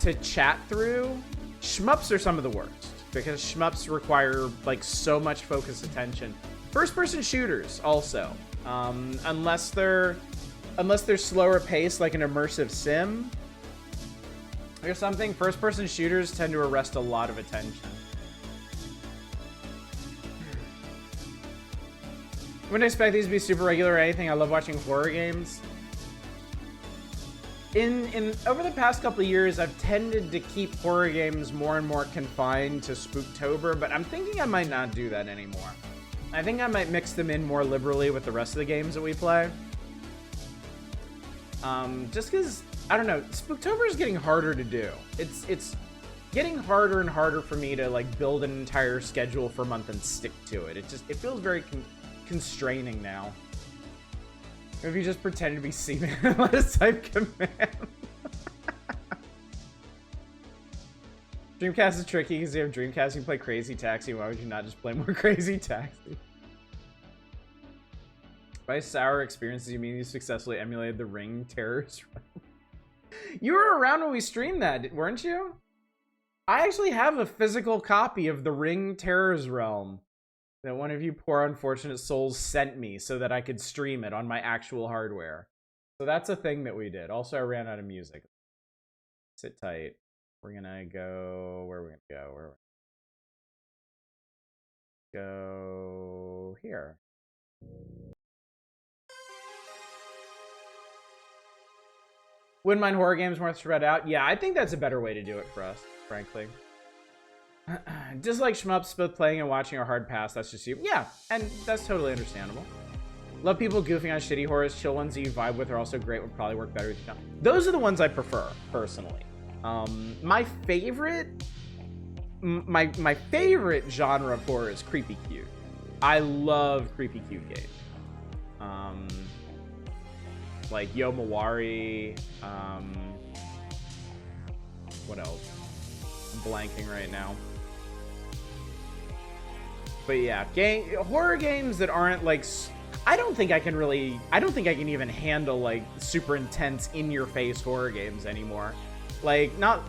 to chat through. Shmups are some of the worst, because shmups require like so much focused attention. First-person shooters also, unless they're unless they're slower paced, like an immersive sim or something, first-person shooters tend to arrest a lot of attention. Wouldn't expect these to be super regular or anything. I love watching horror games. Over the past couple of years, I've tended to keep horror games more and more confined to Spooktober, but I'm thinking I might not do that anymore. I think I might mix them in more liberally with the rest of the games that we play. Just because, I don't know, Spooktober is getting harder to do. It's getting harder and harder for me to like build an entire schedule for a month and stick to it. It feels very constraining now. If you just pretend to be Seaman and let us type command. Dreamcast is tricky because you have Dreamcast, you can play Crazy Taxi. Why would you not just play more Crazy Taxi? By sour experiences, you mean you successfully emulated the Ring Terrorist Realm? You were around when we streamed that, weren't you? I actually have a physical copy of the Ring Terrorist Realm that one of you poor unfortunate souls sent me so that I could stream it on my actual hardware. So that's a thing that we did. Also, I ran out of music. Sit tight. We're gonna go... Where are we gonna go? Where are we... Go... Here. Wouldn't mind horror games more spread out. Yeah, I think that's a better way to do it for us, frankly. Dislike shmups, both playing and watching are hard pass. That's just you. Yeah, and that's totally understandable. Love people goofing on shitty horrors. Chill ones that you vibe with are also great. Would probably work better with you. Those are the ones I prefer, personally. My favorite genre of horror is creepy cute. I love creepy cute games. Like Yo Mawari. What else? I'm blanking right now. But yeah, horror games that aren't like, I don't think I can even handle like super intense in-your-face horror games anymore. Like, not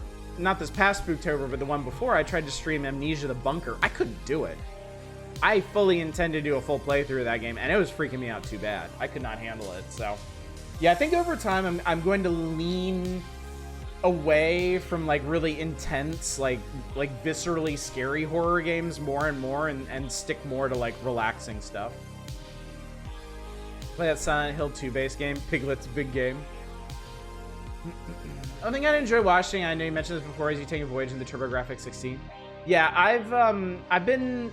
this past Spooktober, but the one before, I tried to stream Amnesia the Bunker. I couldn't do it. I fully intended to do a full playthrough of that game, and it was freaking me out too bad. I could not handle it, so. Yeah, I think over time, I'm going to lean away from like really intense, like viscerally scary horror games more and more, and stick more to like relaxing stuff. Play that Silent Hill 2 base game, Piglet's Big Game. I think I'd enjoy watching. I know you mentioned this before. Is you take a voyage in the TurboGrafx 16? Yeah, I've been.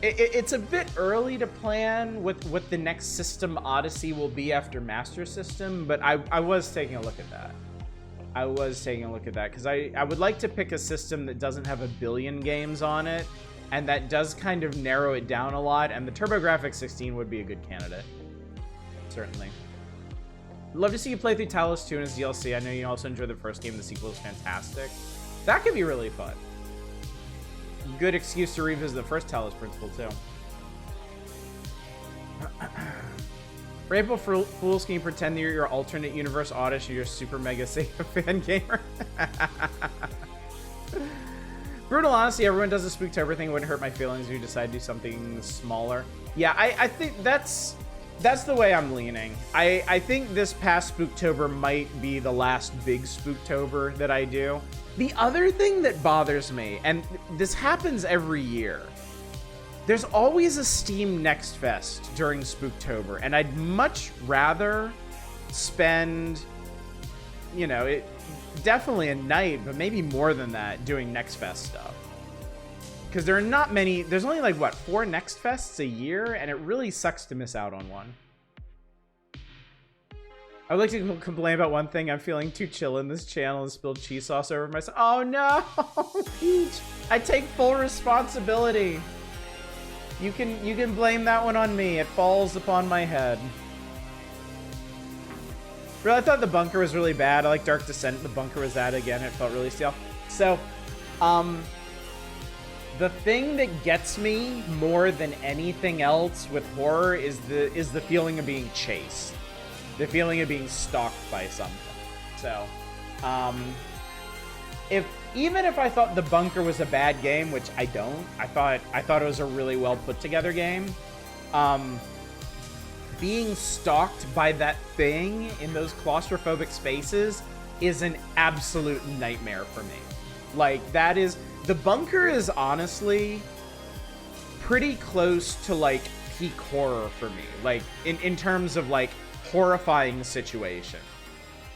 It's a bit early to plan what the next system odyssey will be after Master System, but I was taking a look at that. Because I would like to pick a system that doesn't have a billion games on it, and that does kind of narrow it down a lot, and the TurboGrafx 16 would be a good candidate. Certainly. Love to see you play through Talos 2 as DLC. I know you also enjoyed the first game. The sequel is fantastic. That could be really fun. Good excuse to revisit the first Talos Principle, too. For April Fools, can you pretend that you're your alternate universe Oddish or you're super mega Sega fan gamer? Brutal honesty, everyone does a Spooktober thing. It wouldn't hurt my feelings if you decide to do something smaller. Yeah, I think that's the way I'm leaning. I think this past Spooktober might be the last big Spooktober that I do. The other thing that bothers me, and this happens every year, there's always a Steam Next Fest during Spooktober, and I'd much rather spend, you know, definitely a night, but maybe more than that, doing Next Fest stuff. Because there are not many, there's only like, what, 4 Next Fests a year, and it really sucks to miss out on one. I would like to complain about one thing. I'm feeling too chill in this channel and spilled cheese sauce over myself. Oh no, Peach! I take full responsibility. You can blame that one on me. It falls upon my head. Really, I thought the bunker was really bad. I like Dark Descent. The bunker was that again. It felt really stale. So, the thing that gets me more than anything else with horror is the feeling of being chased. The feeling of being stalked by something. So, even if I thought the bunker was a bad game, which I don't, I thought it was a really well put together game. being stalked by that thing in those claustrophobic spaces is an absolute nightmare for me. Like, that is... The bunker is honestly pretty close to, like, peak horror for me. Like, in terms of, like, horrifying situation.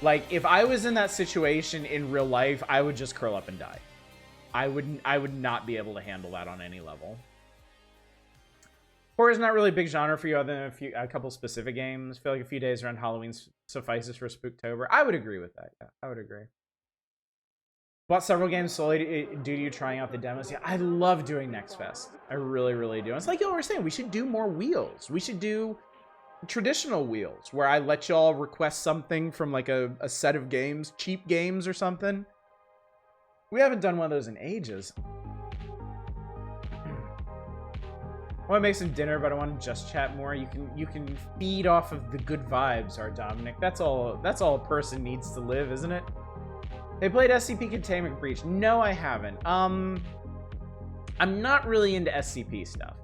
Like, if I was in that situation in real life, I would just curl up and die. I would not be able to handle that on any level. Horror is not really a big genre for you other than a couple specific games. I feel like a few days around Halloween suffices for Spooktober. I would agree with that. Yeah, I would agree. Bought several games solely due to you trying out the demos. Yeah, I love doing Next Fest. I really, really do. It's like y'all were saying, we should do more wheels. We should do traditional wheels where I let y'all request something from like a set of games, cheap games or something. We haven't done one of those in ages. I want to make some dinner, but I want to just chat more. You can feed off of the good vibes, our Dominic. That's all a person needs to live, isn't it? They played SCP Containment Breach. No, I haven't. I'm not really into SCP stuff.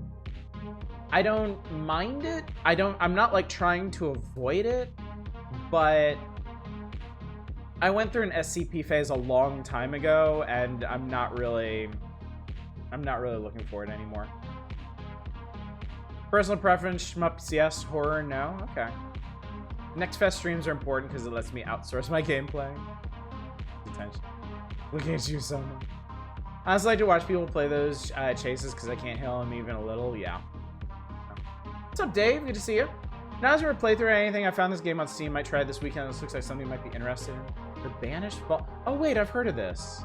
I don't mind it. I'm not like trying to avoid it, but I went through an SCP phase a long time ago, and I'm not really looking for it anymore. Personal preference, shmups, yes. Horror, no. Okay. Next Fest streams are important because it lets me outsource my gameplay. Attention. Looking at you so much. I also like to watch people play those chases because I can't handle them even a little. Yeah. What's up, Dave? Good to see you. Now, as we play through anything, I found this game on Steam. Might try it this weekend. This looks like something you might be interested in. The Banished Fall. Oh wait, I've heard of this.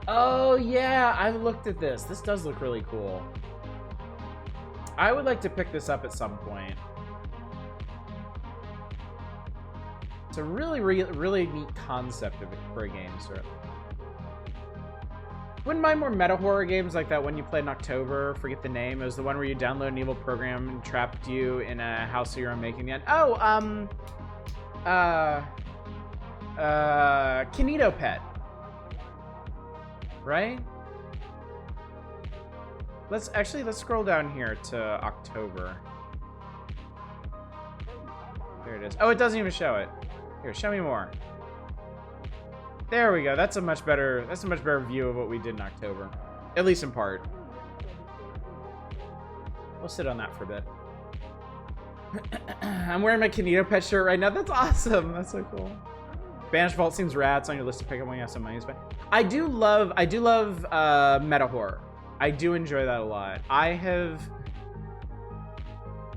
Oh yeah, I looked at this. This does look really cool. I would like to pick this up at some point. It's a really neat concept for a game, certainly. Wouldn't mind more meta horror games like that one you played in October. Forget the name. It was the one where you download an evil program and trapped you in a house of your own making. Yet. Oh, Kinito Pet. Right? Let's scroll down here to October. There it is. Oh, it doesn't even show it. Here, show me more. There we go. That's a much better view of what we did in October. At least in part. We'll sit on that for a bit. I'm wearing my Kinito Pet shirt right now. That's awesome. That's so cool. Banished Vault seems rad. It's on your list to pick up when you have some money to spend. I do love meta horror. I do enjoy that a lot. I have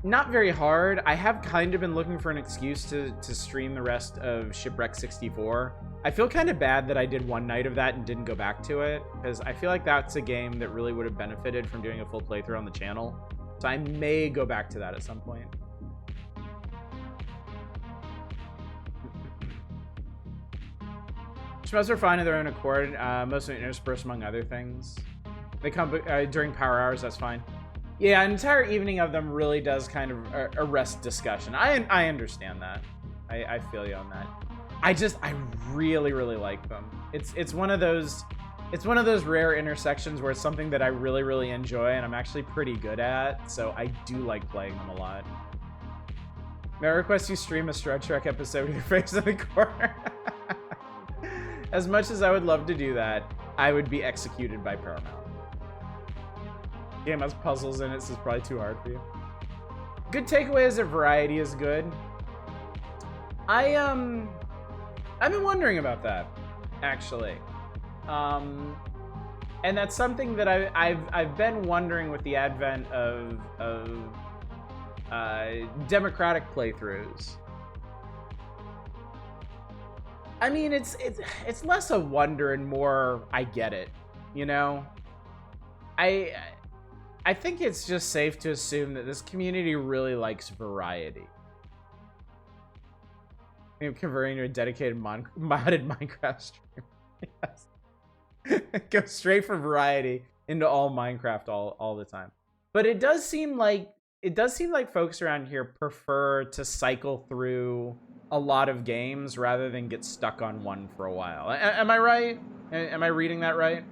not very hard. I have kind of been looking for an excuse to stream the rest of Shipwreck 64. I feel kind of bad that I did one night of that and didn't go back to it, because I feel like that's a game that really would have benefited from doing a full playthrough on the channel. So I may go back to that at some point. Shmups are fine of their own accord, mostly interspersed among other things. They come during power hours, that's fine. Yeah, an entire evening of them really does kind of arrest discussion. I understand that. I feel you on that. I really, really like them. It's one of those rare intersections where it's something that I really, really enjoy and I'm actually pretty good at, so I do like playing them a lot. May I request you stream a Star Trek episode with your face in the corner? As much as I would love to do that, I would be executed by Paramount. Game has puzzles in it, so it's probably too hard for you. Good takeaway is that variety is good. I've been wondering about that, actually. And that's something that I've been wondering with the advent of democratic playthroughs. I mean, it's less a wonder and more I get it, you know? I think it's just safe to assume that this community really likes variety. I'm converting to a dedicated modded Minecraft stream. Yes. Go straight for variety into all Minecraft all the time. But it does seem like folks around here prefer to cycle through a lot of games rather than get stuck on one for a while. Am I right? Am I reading that right?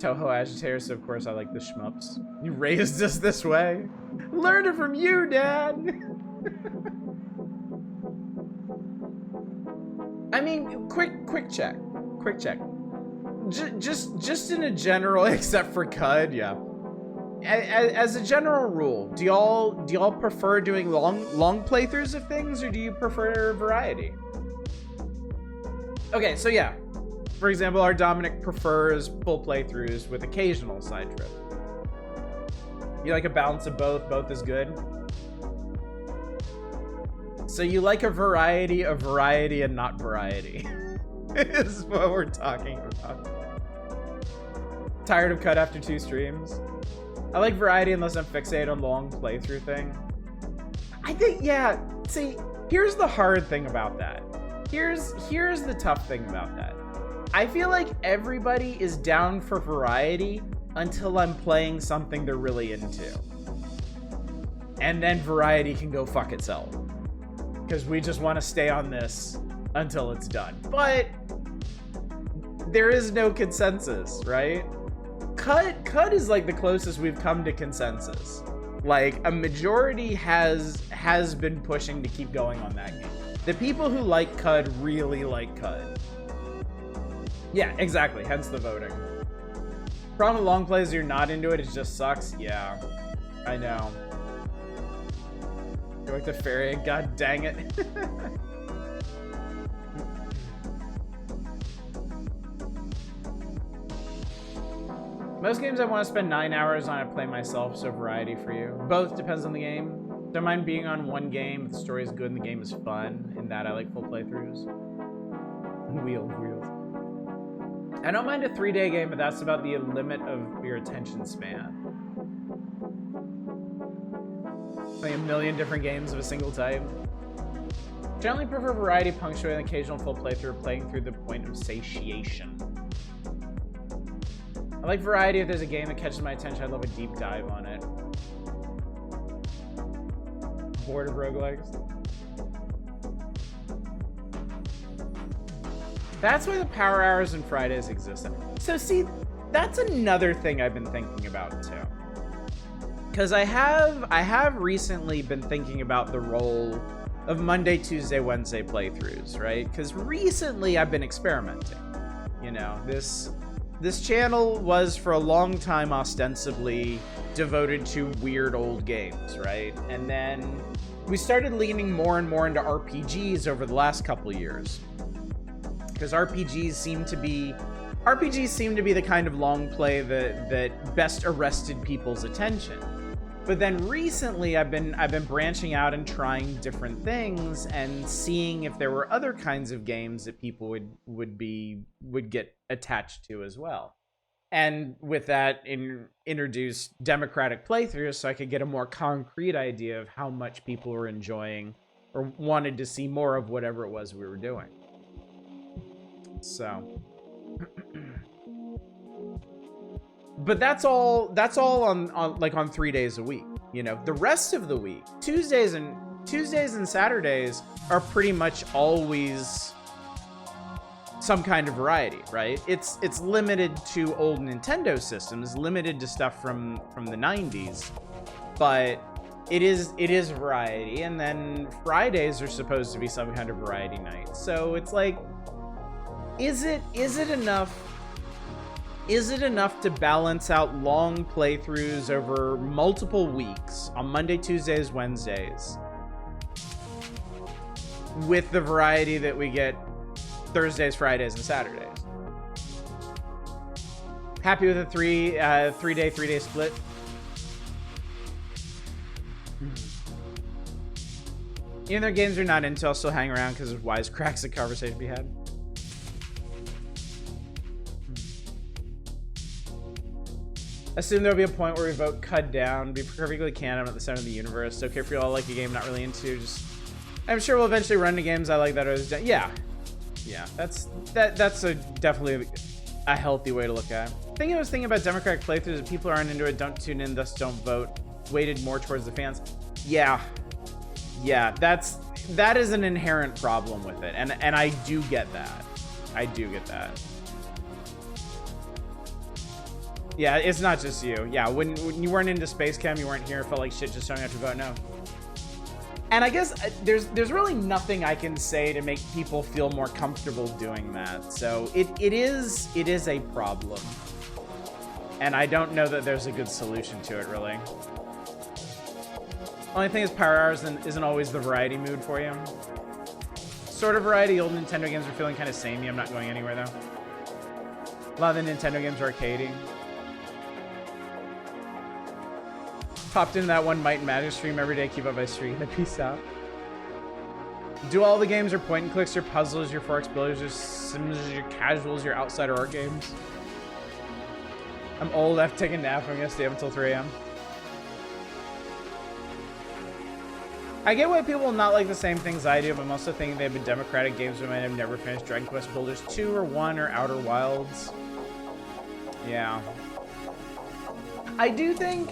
Toho agitator, so of course I like the shmups. You raised us this way. Learned it from you, Dad. I mean, quick check. Just in a general, except for Qud, yeah. As a general rule, do y'all prefer doing long playthroughs of things, or do you prefer variety? Okay, so yeah. For example, our Dominic prefers full playthroughs with occasional side trip. You like a balance of both? Both is good? So you like a variety of variety and not variety. Is what we're talking about. Tired of Qud after 2 streams? I like variety unless I'm fixated on the long playthrough thing. I think, yeah, see, here's the hard thing about that. Here's the tough thing about that. I feel like everybody is down for variety until I'm playing something they're really into. And then variety can go fuck itself. Because we just want to stay on this until it's done. But there is no consensus, right? Qud is like the closest we've come to consensus. Like, a majority has been pushing to keep going on that game. The people who like Qud really like Qud. Yeah, exactly. Hence the voting. Problem with long plays, you're not into it. It just sucks. Yeah, I know. Go back to Fairy. God dang it. Most games I want to spend 9 hours on, I play myself, so variety for you. Both depends on the game. Don't mind being on one game if the story is good and the game is fun. In that, I like full playthroughs. Wheels. I don't mind a 3-day game, but that's about the limit of your attention span. Playing a million different games of a single type. Generally prefer variety punctuated an occasional full playthrough, playing through the point of satiation. I like variety if there's a game that catches my attention. I'd love a deep dive on it. Bored of roguelikes? That's why the Power Hours and Fridays exist. So see, that's another thing I've been thinking about too. Because I have recently been thinking about the role of Monday, Tuesday, Wednesday playthroughs, right? Because recently I've been experimenting. You know, this channel was for a long time ostensibly devoted to weird old games, right? And then we started leaning more and more into RPGs over the last couple years. Because RPGs seem to be the kind of long play that best arrested people's attention. But then recently I've been branching out and trying different things and seeing if there were other kinds of games that people would get attached to as well. And with that, introduce democratic playthroughs so I could get a more concrete idea of how much people were enjoying or wanted to see more of whatever it was we were doing. So, but that's all on 3 days a week. You know, the rest of the week, Tuesdays and Saturdays are pretty much always some kind of variety, right? It's limited to old Nintendo systems, limited to stuff from the 90s, but it is variety. And then Fridays are supposed to be some kind of variety night. So it's like, is it enough to balance out long playthroughs over multiple weeks on Monday, Tuesdays, Wednesdays with the variety that we get Thursdays, Fridays, and Saturdays? Happy with a three-day split? Even though games are not into, I'll still hang around because of wisecracks and conversation to be had. Assume there'll be a point where we vote Qud down. Be perfectly candid, I'm at the center of the universe. It's okay for you all like a game not really into. Just, I'm sure we'll eventually run to games I like that are yeah. That's definitely a healthy way to look at it. The thing I was thinking about democratic playthroughs, if people aren't into it, don't tune in, thus don't vote. Weighted more towards the fans. Yeah, that is an inherent problem with it, and I do get that. Yeah, it's not just you. Yeah, when you weren't into Space Chem, you weren't here, it felt like shit just showing up to vote no. And I guess there's really nothing I can say to make people feel more comfortable doing that. So it is a problem. And I don't know that there's a good solution to it, really. Only thing is Power Hours isn't always the variety mood for you. Sort of variety, old Nintendo games are feeling kind of samey. I'm not going anywhere, though. A lot of the Nintendo games are arcadey. Popped into that one Might and Magic stream every day. Keep up my stream. Peace out. Do all the games your point and clicks, your puzzles, your 4X builders, your sims, your casuals, your outsider art games? I'm old. I have to take a nap. I'm going to stay up until 3 a.m. I get why people will not like the same things I do, but I'm also thinking they've been democratic games we might have never finished. Dragon Quest Builders 2 or 1 or Outer Wilds. Yeah. I do think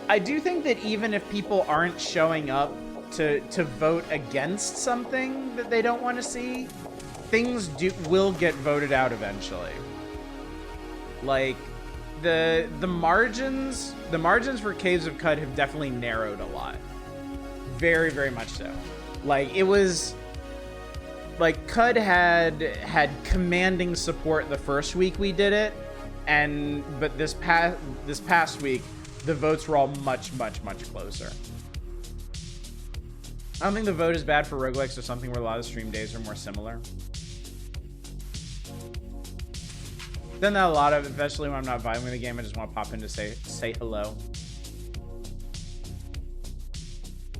that even if people aren't showing up to vote against something that they don't want to see, things will get voted out eventually. Like the margins for Caves of Qud have definitely narrowed a lot. Very, very much so. Like it was like Qud had commanding support the first week we did it, but this past week the votes were all much, much, much closer. I don't think the vote is bad for roguelikes or something where a lot of stream days are more similar. Then that a lot of, especially when I'm not vibing with the game, I just want to pop in to say hello.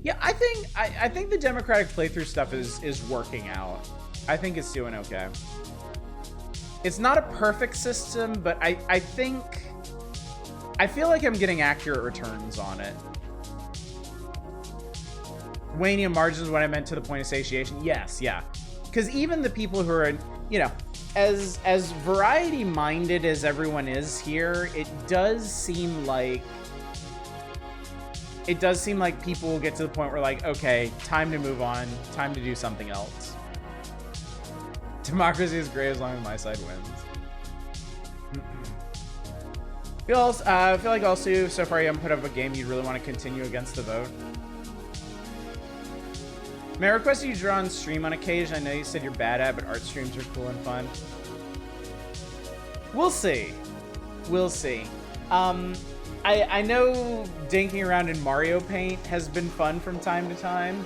Yeah, I think the democratic playthrough stuff is working out. I think it's doing okay. It's not a perfect system, but I feel like I'm getting accurate returns on it. Wania margins what I meant to the point of satiation. Yes, yeah. Because even the people who are, you know, as variety minded as everyone is here, it does seem like people will get to the point where like, okay, time to move on, time to do something else. Democracy is great as long as my side wins. I feel like also so far you haven't put up a game you'd really want to continue against the vote. May I request you draw on stream on occasion? I know you said you're bad at, but art streams are cool and fun. We'll see. We'll see. I know dinking around in Mario Paint has been fun from time to time.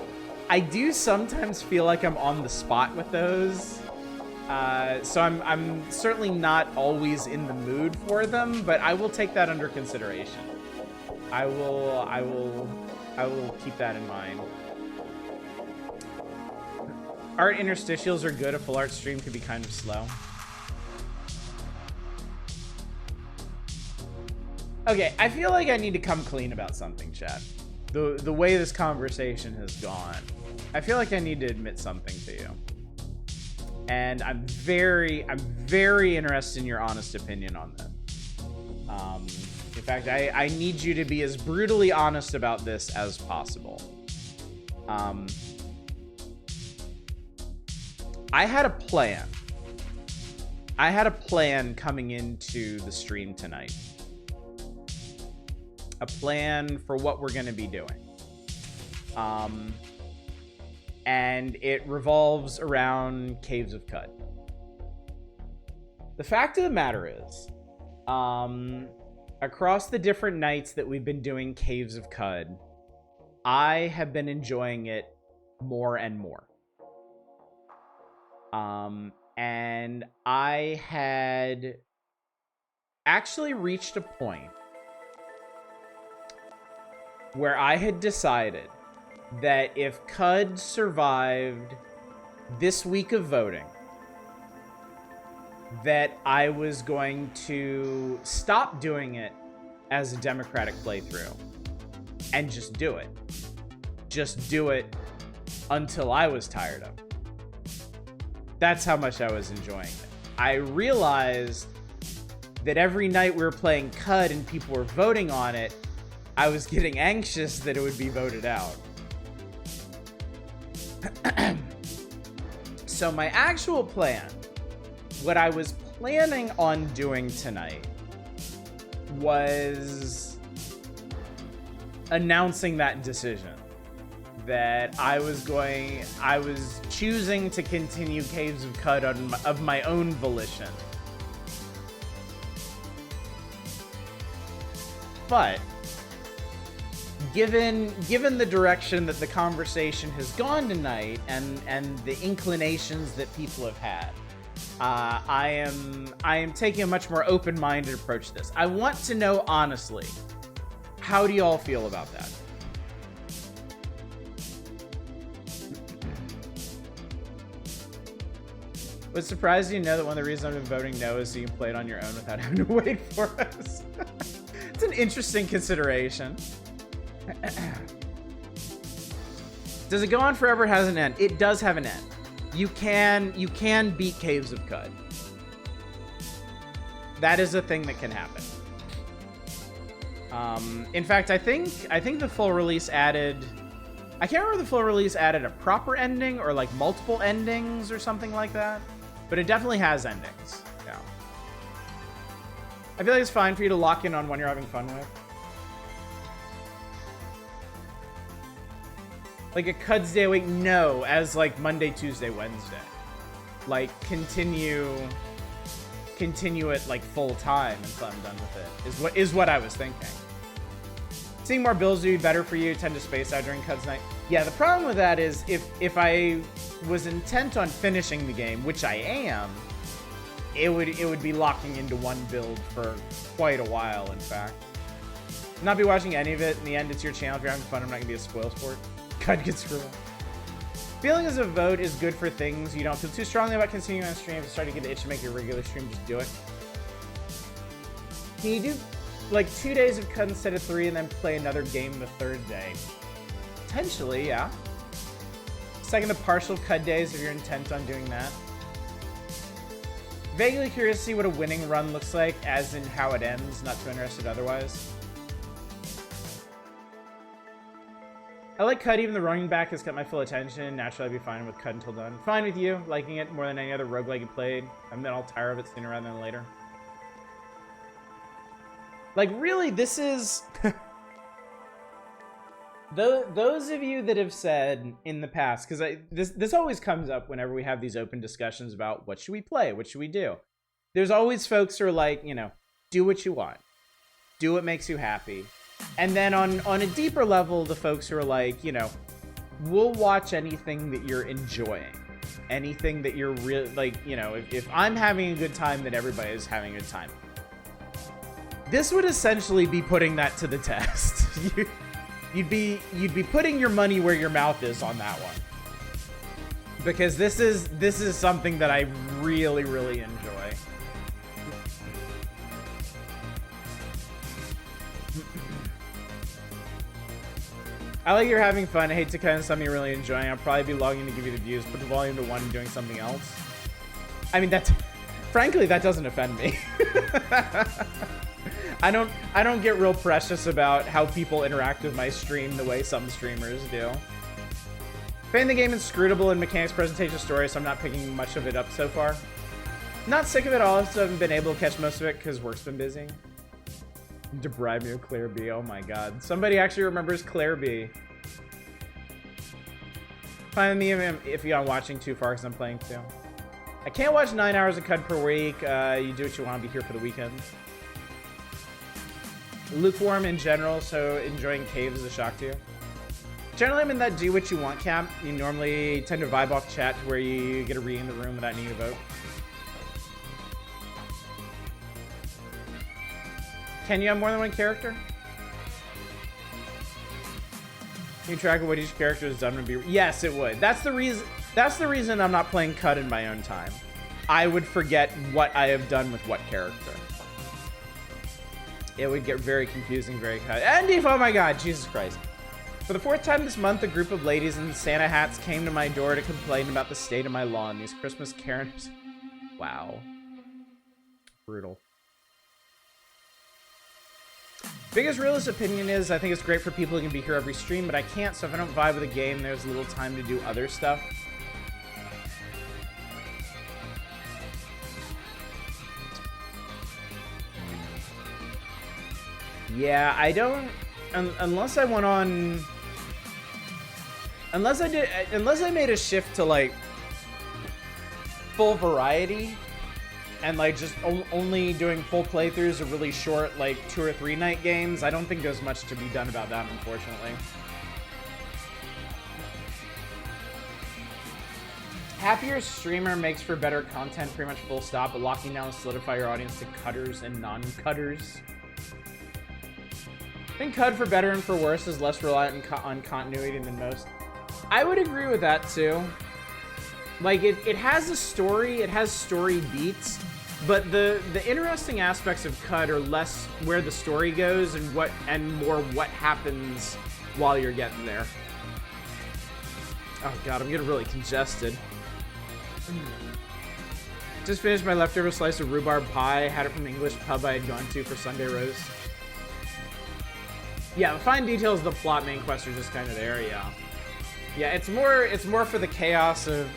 I do sometimes feel like I'm on the spot with those. So I'm certainly not always in the mood for them, but I will take that under consideration. I will keep that in mind. Art interstitials are good. A full art stream could be kind of slow. Okay, I feel like I need to come clean about something, chat. The way this conversation has gone, I feel like I need to admit something to you. And I'm very interested in your honest opinion on this. In fact, I need you to be as brutally honest about this as possible. I had a plan. I had a plan coming into the stream tonight. A plan for what we're going to be doing. And it revolves around Caves of Qud. The fact of the matter is, across the different nights that we've been doing Caves of Qud, I have been enjoying it more and more. And I had actually reached a point where I had decided that if Qud survived this week of voting, that I was going to stop doing it as a democratic playthrough and just do it. Just do it until I was tired of it. That's how much I was enjoying it. I realized that every night we were playing Qud and people were voting on it, I was getting anxious that it would be voted out. So my actual plan, what I was planning on doing tonight, was announcing that decision. That I was choosing to continue Caves of Qud of my own volition. But given the direction that the conversation has gone tonight and the inclinations that people have had, I am taking a much more open-minded approach to this. I want to know honestly, how do y'all feel about that? Would surprise you to know that one of the reasons I've been voting no is so you can play it on your own without having to wait for us. It's an interesting consideration. Does it go on forever? It has an end. It does have an end. You can beat Caves of Qud. That is a thing that can happen. In fact, I think the full release added, I can't remember if the full release added a proper ending or like multiple endings or something like that. But it definitely has endings. Yeah. I feel like it's fine for you to lock in on one you're having fun with. Like a Qud's Day a week? No, as like Monday, Tuesday, Wednesday. Like continue it like full time until I'm done with it. Is what I was thinking. Seeing more builds would be better for you. Tend to space out during Qud's night. Yeah, the problem with that is if I was intent on finishing the game, which I am, it would be locking into one build for quite a while, in fact. Not be watching any of it. In the end, it's your channel. If you're having fun, I'm not gonna be a spoil sport. God gets screwed. Feeling as a vote is good for things you don't feel too strongly about continuing on stream. If you start to get the itch to make your regular stream, just do it. Can you do like 2 days of Qud instead of 3 and then play another game the third day? Potentially, yeah. Second, the partial Qud days if you're intent on doing that. Vaguely curious to see what a winning run looks like, as in how it ends, not too interested otherwise. I like Qud, even the running back has kept my full attention. Naturally, I'd be fine with Qud until done. Fine with you, liking it more than any other roguelike you played. I'm then I'll tire of it sooner rather than later. Like, really, this is... Those of you that have said in the past, because this always comes up whenever we have these open discussions about what should we play, what should we do. There's always folks who are like, you know, do what you want. Do what makes you happy. And then on a deeper level, the folks who are like, you know, we'll watch anything that you're enjoying. Anything that you're really, like, you know, if I'm having a good time, then everybody is having a good time. This would essentially be putting that to the test. You'd be putting your money where your mouth is on that one. Because this is something that I really, really enjoy. I like you're having fun. I hate to kind of something you're really enjoying. I'll probably be logging to give you the views. Put the volume to 1 and doing something else. I mean, frankly, that doesn't offend me. I don't get real precious about how people interact with my stream the way some streamers do. Playing the game inscrutable in mechanics, presentation, story, so I'm not picking much of it up so far. Not sick of it all, so I haven't been able to catch most of it because work's been busy. Deprive me of Claire B. Oh my god. Somebody actually remembers Claire B. Find me if you're watching too far because I'm playing too. I can't watch 9 hours of Qud per week. You do what you want to be here for the weekend. Lukewarm in general, so enjoying Caves is a shock to you. Generally, I'm in that do what you want camp. You normally tend to vibe off chat to where you get a read in the room without needing to vote. Can you have more than one character? Can you track of what each character has done would be? Yes, it would. That's the reason I'm not playing Qud in my own time. I would forget what I have done with what character. It would get very confusing, very cut. Andy, oh my god, Jesus Christ. For the 4th time this month, a group of ladies in Santa hats came to my door to complain about the state of my lawn. These Christmas Karens. Wow. Brutal. Biggest realist opinion is, I think it's great for people who can be here every stream, but I can't, so if I don't vibe with a game, there's little time to do other stuff. Yeah, I don't... unless I went on... Unless I made a shift to, like, full variety, and, like, just only doing full playthroughs of really short, like, 2 or 3 night games, I don't think there's much to be done about that, unfortunately. Happier streamer makes for better content, pretty much full stop, but locking down will solidify your audience to cutters and non-cutters. I think Qud, for better and for worse, is less reliant on continuity than most. I would agree with that, too. Like, it has a story, it has story beats, but the interesting aspects of Qud are less where the story goes and more what happens while you're getting there. Oh god, I'm getting really congested. Just finished my leftover slice of rhubarb pie. Had it from the English pub I had gone to for Sunday roast. Yeah, the fine details of the plot main quest are just kind of there, yeah. Yeah, it's more for the chaos of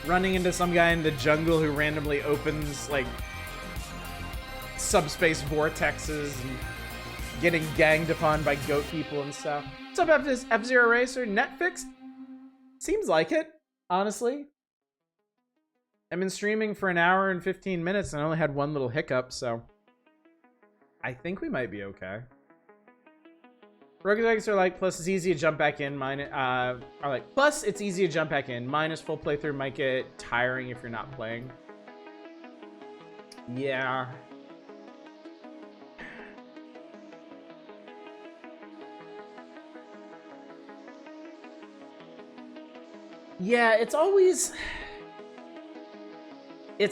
running into some guy in the jungle who randomly opens, like, subspace vortexes and getting ganged upon by goat people and stuff. What's up, F-Zero Racer? Netflix? Seems like it, honestly. I've been streaming for an hour and 15 minutes and I only had one little hiccup, so I think we might be okay. Roguelikes are like, plus it's easy to jump back in. Mine are like, plus it's easy to jump back in. Minus full playthrough might get tiring if you're not playing. Yeah. Yeah, it's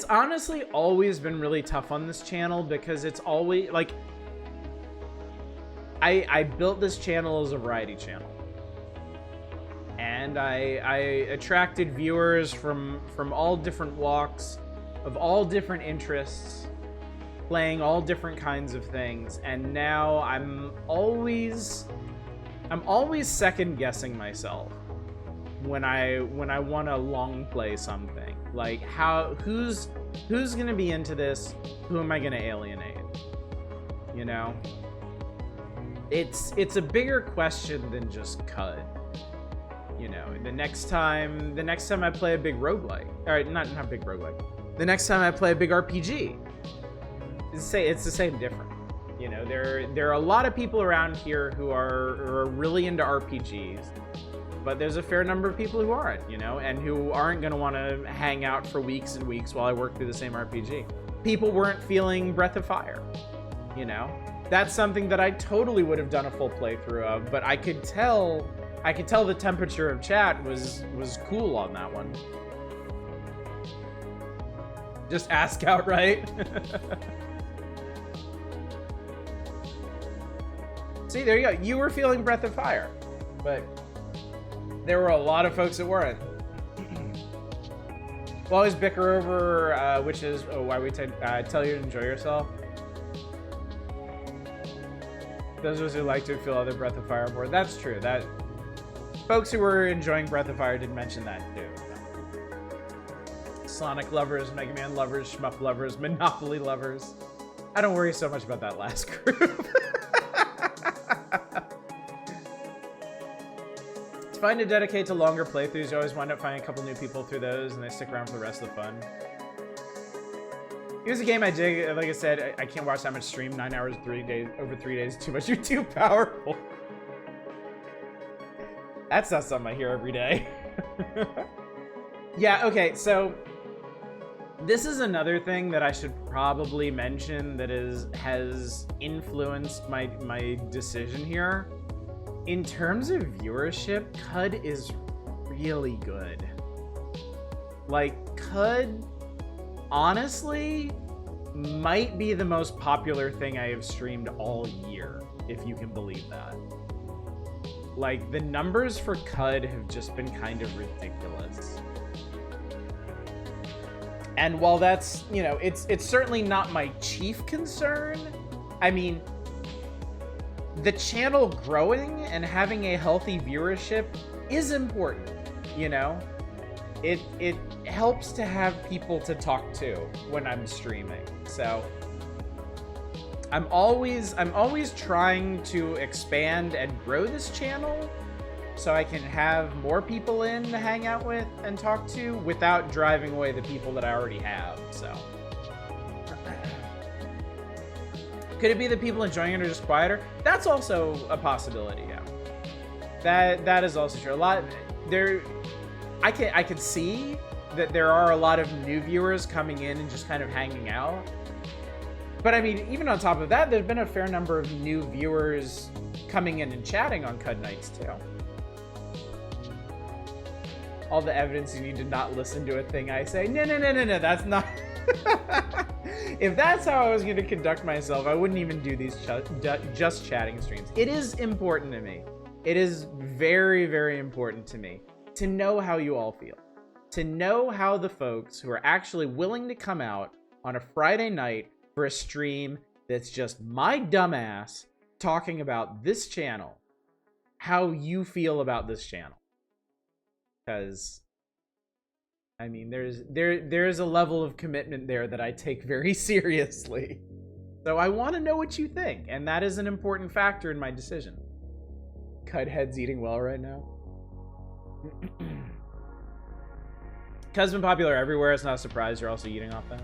honestly always been really tough on this channel because it's always, like, I built this channel as a variety channel. And I attracted viewers from all different walks, of all different interests, playing all different kinds of things, and now I'm always second guessing myself when I want to long play something. Like, who's gonna be into this? Who am I gonna alienate? You know? It's a bigger question than just Qud. You know, the next time I play a big roguelike, or not big roguelike, the next time I play a big RPG, it's the same difference. You know, there are a lot of people around here who are really into RPGs, but there's a fair number of people who aren't, you know, and who aren't going to want to hang out for weeks and weeks while I work through the same RPG. People weren't feeling Breath of Fire, you know. That's something that I totally would have done a full playthrough of, but I could tell the temperature of chat was cool on that one. Just ask outright. See, there you go. You were feeling Breath of Fire, but there were a lot of folks that weren't. We'll always bicker over which is why we tell you to enjoy yourself. Those of us who like to feel other Breath of Fire on board. That's true. That folks who were enjoying Breath of Fire did mention that too. Sonic lovers, Mega Man lovers, shmup lovers, Monopoly lovers. I don't worry so much about that last group. It's fine to dedicate to longer playthroughs. You always wind up finding a couple new people through those, and they stick around for the rest of the fun. Here's a game I dig. Like I said, I can't watch that much stream. 9 hours, 3 days, over 3 days. Too much. You're too powerful. That's not something I hear every day. Yeah, okay, so this is another thing that I should probably mention that has influenced my decision here. In terms of viewership, Qud is really good. Like, Qud, honestly, might be the most popular thing I have streamed all year, if you can believe that. Like, the numbers for Qud have just been kind of ridiculous. And while that's, you know, it's certainly not my chief concern, I mean, the channel growing and having a healthy viewership is important, you know? It helps to have people to talk to when I'm streaming. So I'm always trying to expand and grow this channel so I can have more people in to hang out with and talk to without driving away the people that I already have. So could it be that people enjoying it are just quieter? That's also a possibility, yeah. That is also true. A lot there I can see that there are a lot of new viewers coming in and just kind of hanging out. But I mean, even on top of that, there's been a fair number of new viewers coming in and chatting on Qud nights too. All the evidence you need to not listen to a thing I say. No, that's not. If that's how I was going to conduct myself, I wouldn't even do these just chatting streams. It is important to me. It is very, very important to me to know how you all feel. To know how the folks who are actually willing to come out on a Friday night for a stream that's just my dumbass talking about this channel, how you feel about this channel. Because I mean, there's a level of commitment there that I take very seriously. So I want to know what you think, and that is an important factor in my decision. Cudhead's eating well right now. Cud's been popular everywhere. It's not a surprise you're also eating off that.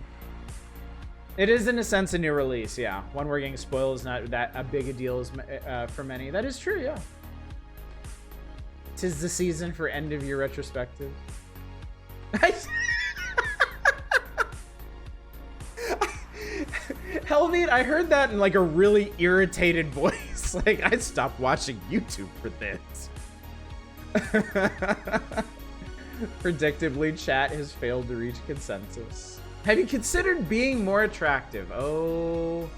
It is, in a sense, a new release, yeah. One we're getting spoiled is not that a big a deal as, for many. That is true, yeah. 'Tis the season for end of year retrospective. Helmeet, I heard that in like a really irritated voice. Like, I stopped watching YouTube for this. Predictably, chat has failed to reach consensus. Have you considered being more attractive? Oh,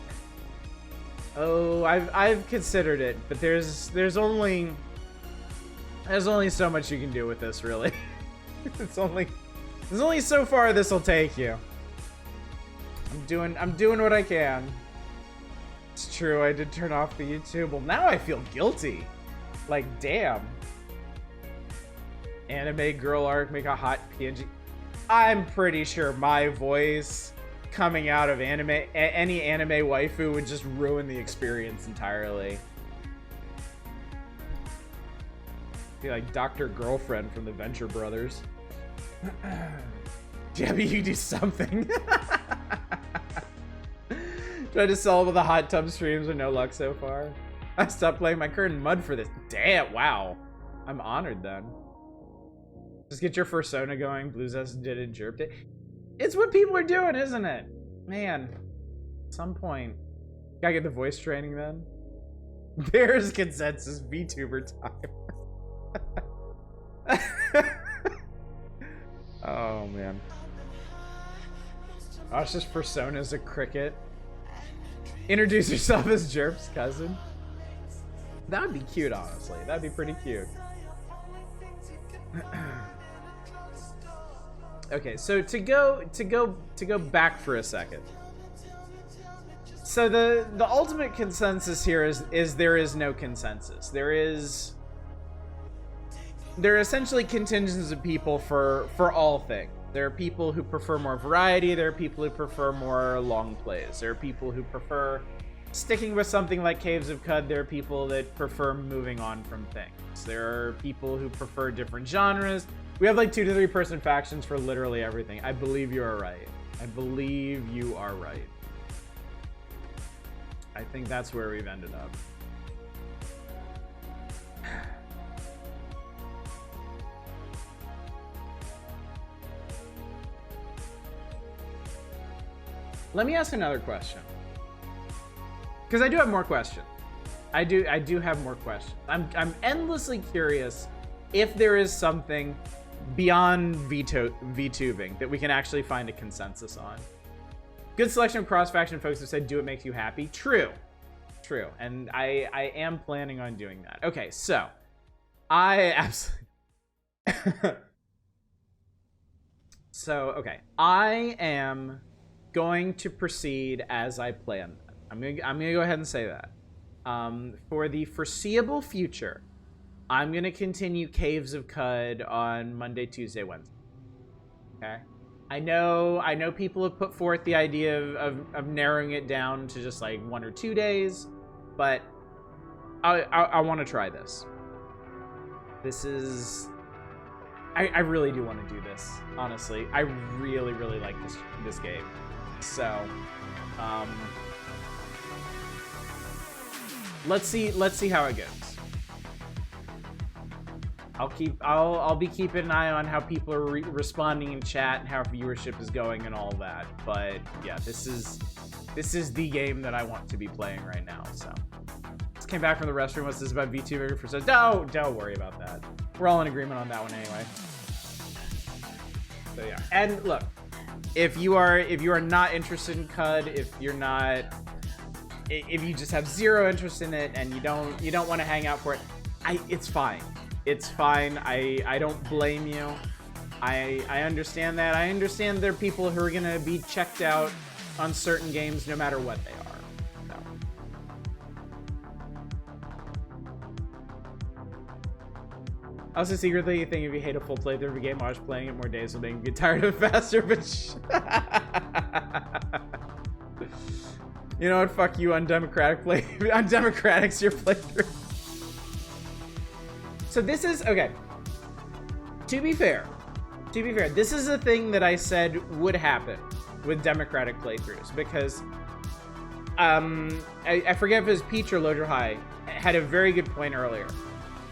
I've considered it, but there's only so much you can do with this, really. There's only so far this will take you. I'm doing what I can. It's true, I did turn off the YouTube. Well, now I feel guilty. Like, damn. Anime girl arc, make a hot PNG. I'm pretty sure my voice coming out of any anime waifu would just ruin the experience entirely. Be like Dr. Girlfriend from the Venture Brothers. Jebby, you do something. Tried to sell with the hot tub streams with no luck so far. I stopped playing my current mud for this. Damn, wow. I'm honored then. Just get your persona going. Blues did it, jerped it. It's what people are doing, isn't it? Man, at some point. Gotta get the voice training then. There's consensus VTuber time. Oh, man. Asha's persona is a cricket. Introduce yourself as Jerp's cousin. That would be cute, honestly. That'd be pretty cute. Okay, so to go back for a second. So the ultimate consensus here is there is no consensus. There are essentially contingents of people for all things. There are people who prefer more variety. There are people who prefer more long plays. There are people who prefer sticking with something like Caves of Qud. There are people that prefer moving on from things. There are people who prefer different genres. We have like 2 to 3 person factions for literally everything. I believe you are right. I believe you are right. I think that's where we've ended up. Let me ask another question. Because I do have more questions. I do have more questions. I'm endlessly curious if there is something beyond VTubing that we can actually find a consensus on. Good selection of cross-faction folks have said, do it makes you happy. True. True. And I am planning on doing that. Okay, so I absolutely... So, okay. I am going to proceed as I planned. I'm gonna go ahead and say that. For the foreseeable future, I'm gonna continue Caves of Qud on Monday, Tuesday, Wednesday. Okay? I know people have put forth the idea of narrowing it down to just like 1 or 2 days, but I want to try this. This is... I really do want to do this, honestly. I really, really like this game. So, let's see how it goes. I'll be keeping an eye on how people are responding in chat and how viewership is going and all that. But yeah, this is the game that I want to be playing right now. So, just came back from the restroom. What's this about VTuber for? Don't worry about that. We're all in agreement on that one anyway. So yeah, and look, if you are not interested in Qud, if you just have zero interest in it and you don't want to hang out for it, it's fine. It's fine. I don't blame you. I understand that. I understand there are people who are gonna be checked out on certain games no matter what they are. I also secretly think if you hate a full playthrough of a game, watch playing it more days will make you get tired of it faster, but you know what? Fuck you, undemocratic's your playthrough. So this is, okay. To be fair, this is a thing that I said would happen with democratic playthroughs, because I forget if it was Peach or Loader High had a very good point earlier.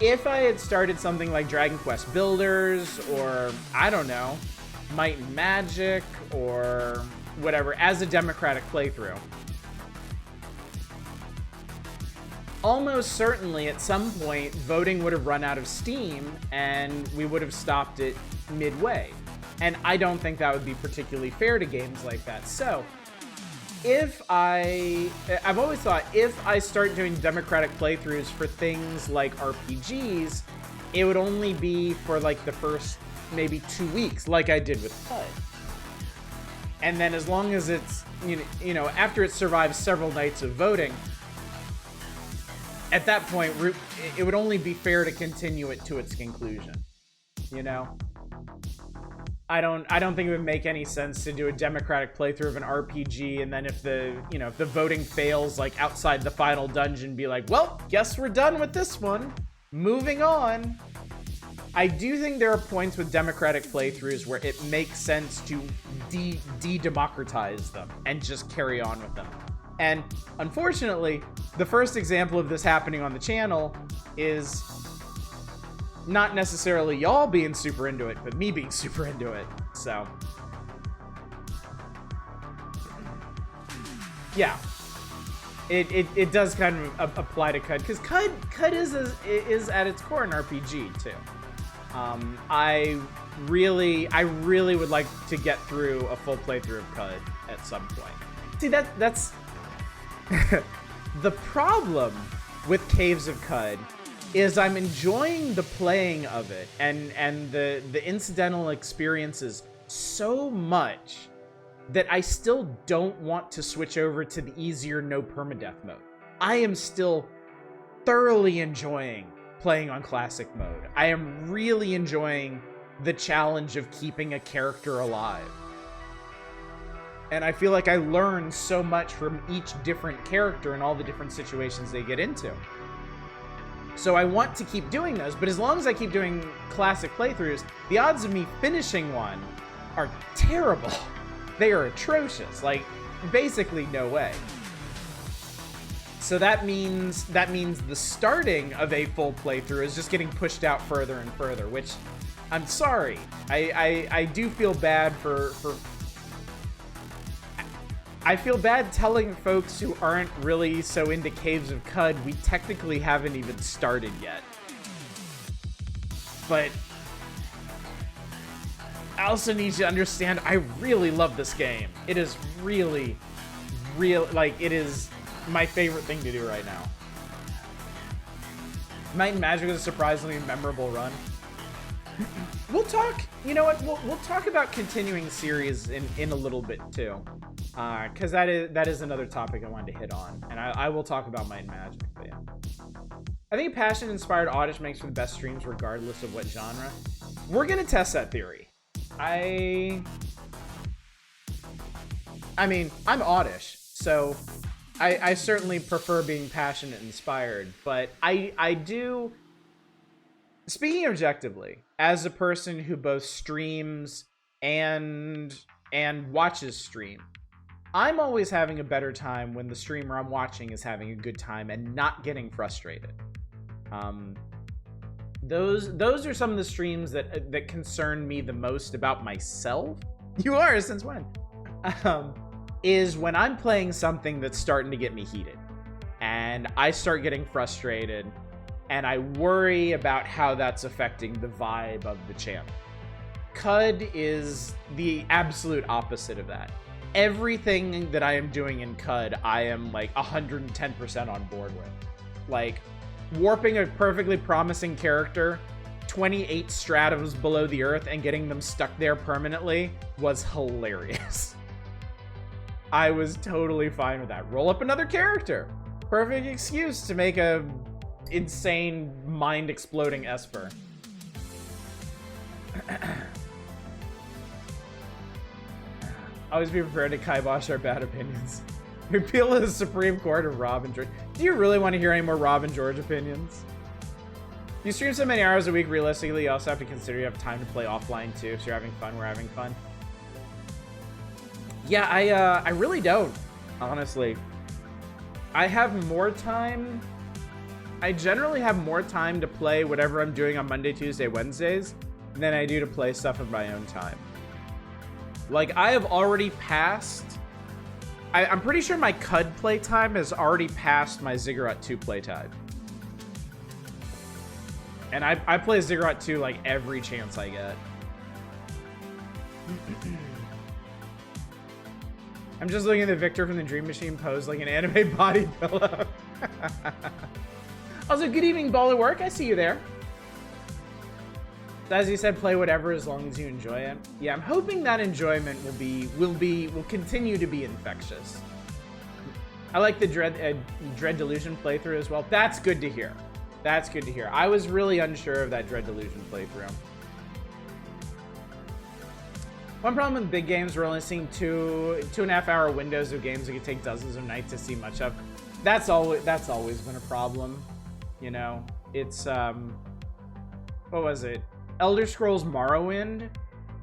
If I had started something like Dragon Quest Builders, or, I don't know, Might and Magic, or whatever, as a democratic playthrough, almost certainly at some point, voting would have run out of steam, and we would have stopped it midway. And I don't think that would be particularly fair to games like that. So, I've always thought, if I start doing democratic playthroughs for things like RPGs, it would only be for like the first maybe 2 weeks, like I did with Qud. And then as long as it's, you know, after it survives several nights of voting, at that point, it would only be fair to continue it to its conclusion, you know? I don't think it would make any sense to do a democratic playthrough of an RPG, and then if the voting fails, like, outside the final dungeon, be like, well, guess we're done with this one. Moving on. I do think there are points with democratic playthroughs where it makes sense to de-democratize them and just carry on with them. And unfortunately, the first example of this happening on the channel is not necessarily y'all being super into it, but me being super into it. So, yeah, it does kind of apply to Qud, because Qud is at its core an RPG too. I really would like to get through a full playthrough of Qud at some point. See, that's the problem with Caves of Qud is I'm enjoying the playing of it and the incidental experiences so much that I still don't want to switch over to the easier no permadeath mode. I am still thoroughly enjoying playing on classic mode. I am really enjoying the challenge of keeping a character alive. And I feel like I learn so much from each different character and all the different situations they get into. So I want to keep doing those, but as long as I keep doing classic playthroughs, the odds of me finishing one are terrible. They are atrocious. Like, basically no way. So that means the starting of a full playthrough is just getting pushed out further and further, which I'm sorry. I do feel bad for I feel bad telling folks who aren't really so into Caves of Qud we technically haven't even started yet. But I also need you to understand, I really love this game. It is really, like, it is my favorite thing to do right now. Might and Magic was a surprisingly memorable run. We'll talk, you know what, we'll talk about continuing series in a little bit too. Because that is another topic I wanted to hit on, and I will talk about Might and Magic, but yeah. I think passion-inspired Oddish makes for the best streams regardless of what genre. We're gonna test that theory. I mean, I'm oddish, so I certainly prefer being passionate and inspired, but I do... Speaking objectively, as a person who both streams and watches stream, I'm always having a better time when the streamer I'm watching is having a good time and not getting frustrated. Those are some of the streams that concern me the most about myself. You are, since when? Is when I'm playing something that's starting to get me heated, and I start getting frustrated, and I worry about how that's affecting the vibe of the channel. Qud is the absolute opposite of that. Everything that I am doing in Qud, I am like 110% on board with. Like, warping a perfectly promising character 28 stratos below the earth and getting them stuck there permanently was hilarious. I was totally fine with that. Roll up another character. Perfect excuse to make a insane mind-exploding Esper. Always be prepared to kibosh our bad opinions. Repeal the Supreme Court of Rob and George. Do you really want to hear any more Rob and George opinions? You stream so many hours a week, realistically, you also have to consider you have time to play offline too. If you're having fun, we're having fun. Yeah, I really don't, honestly. I have more time. I generally have more time to play whatever I'm doing on Monday, Tuesday, Wednesdays than I do to play stuff of my own time. Like, I have already passed... I'm pretty sure my Qud playtime has already passed my Ziggurat 2 playtime. And I play Ziggurat 2 like every chance I get. I'm just looking at the Victor from the Dream Machine pose like an anime body pillow. Also, good evening, Ball at Work. I see you there. As you said, play whatever as long as you enjoy it. Yeah, I'm hoping that enjoyment will continue to be infectious. I like the Dread Delusion playthrough as well. That's good to hear. That's good to hear. I was really unsure of that Dread Delusion playthrough. One problem with big games, we're only seeing 2.5 hour windows of games that could take dozens of nights to see much of. That's always been a problem. You know, it's what was it? Elder Scrolls Morrowind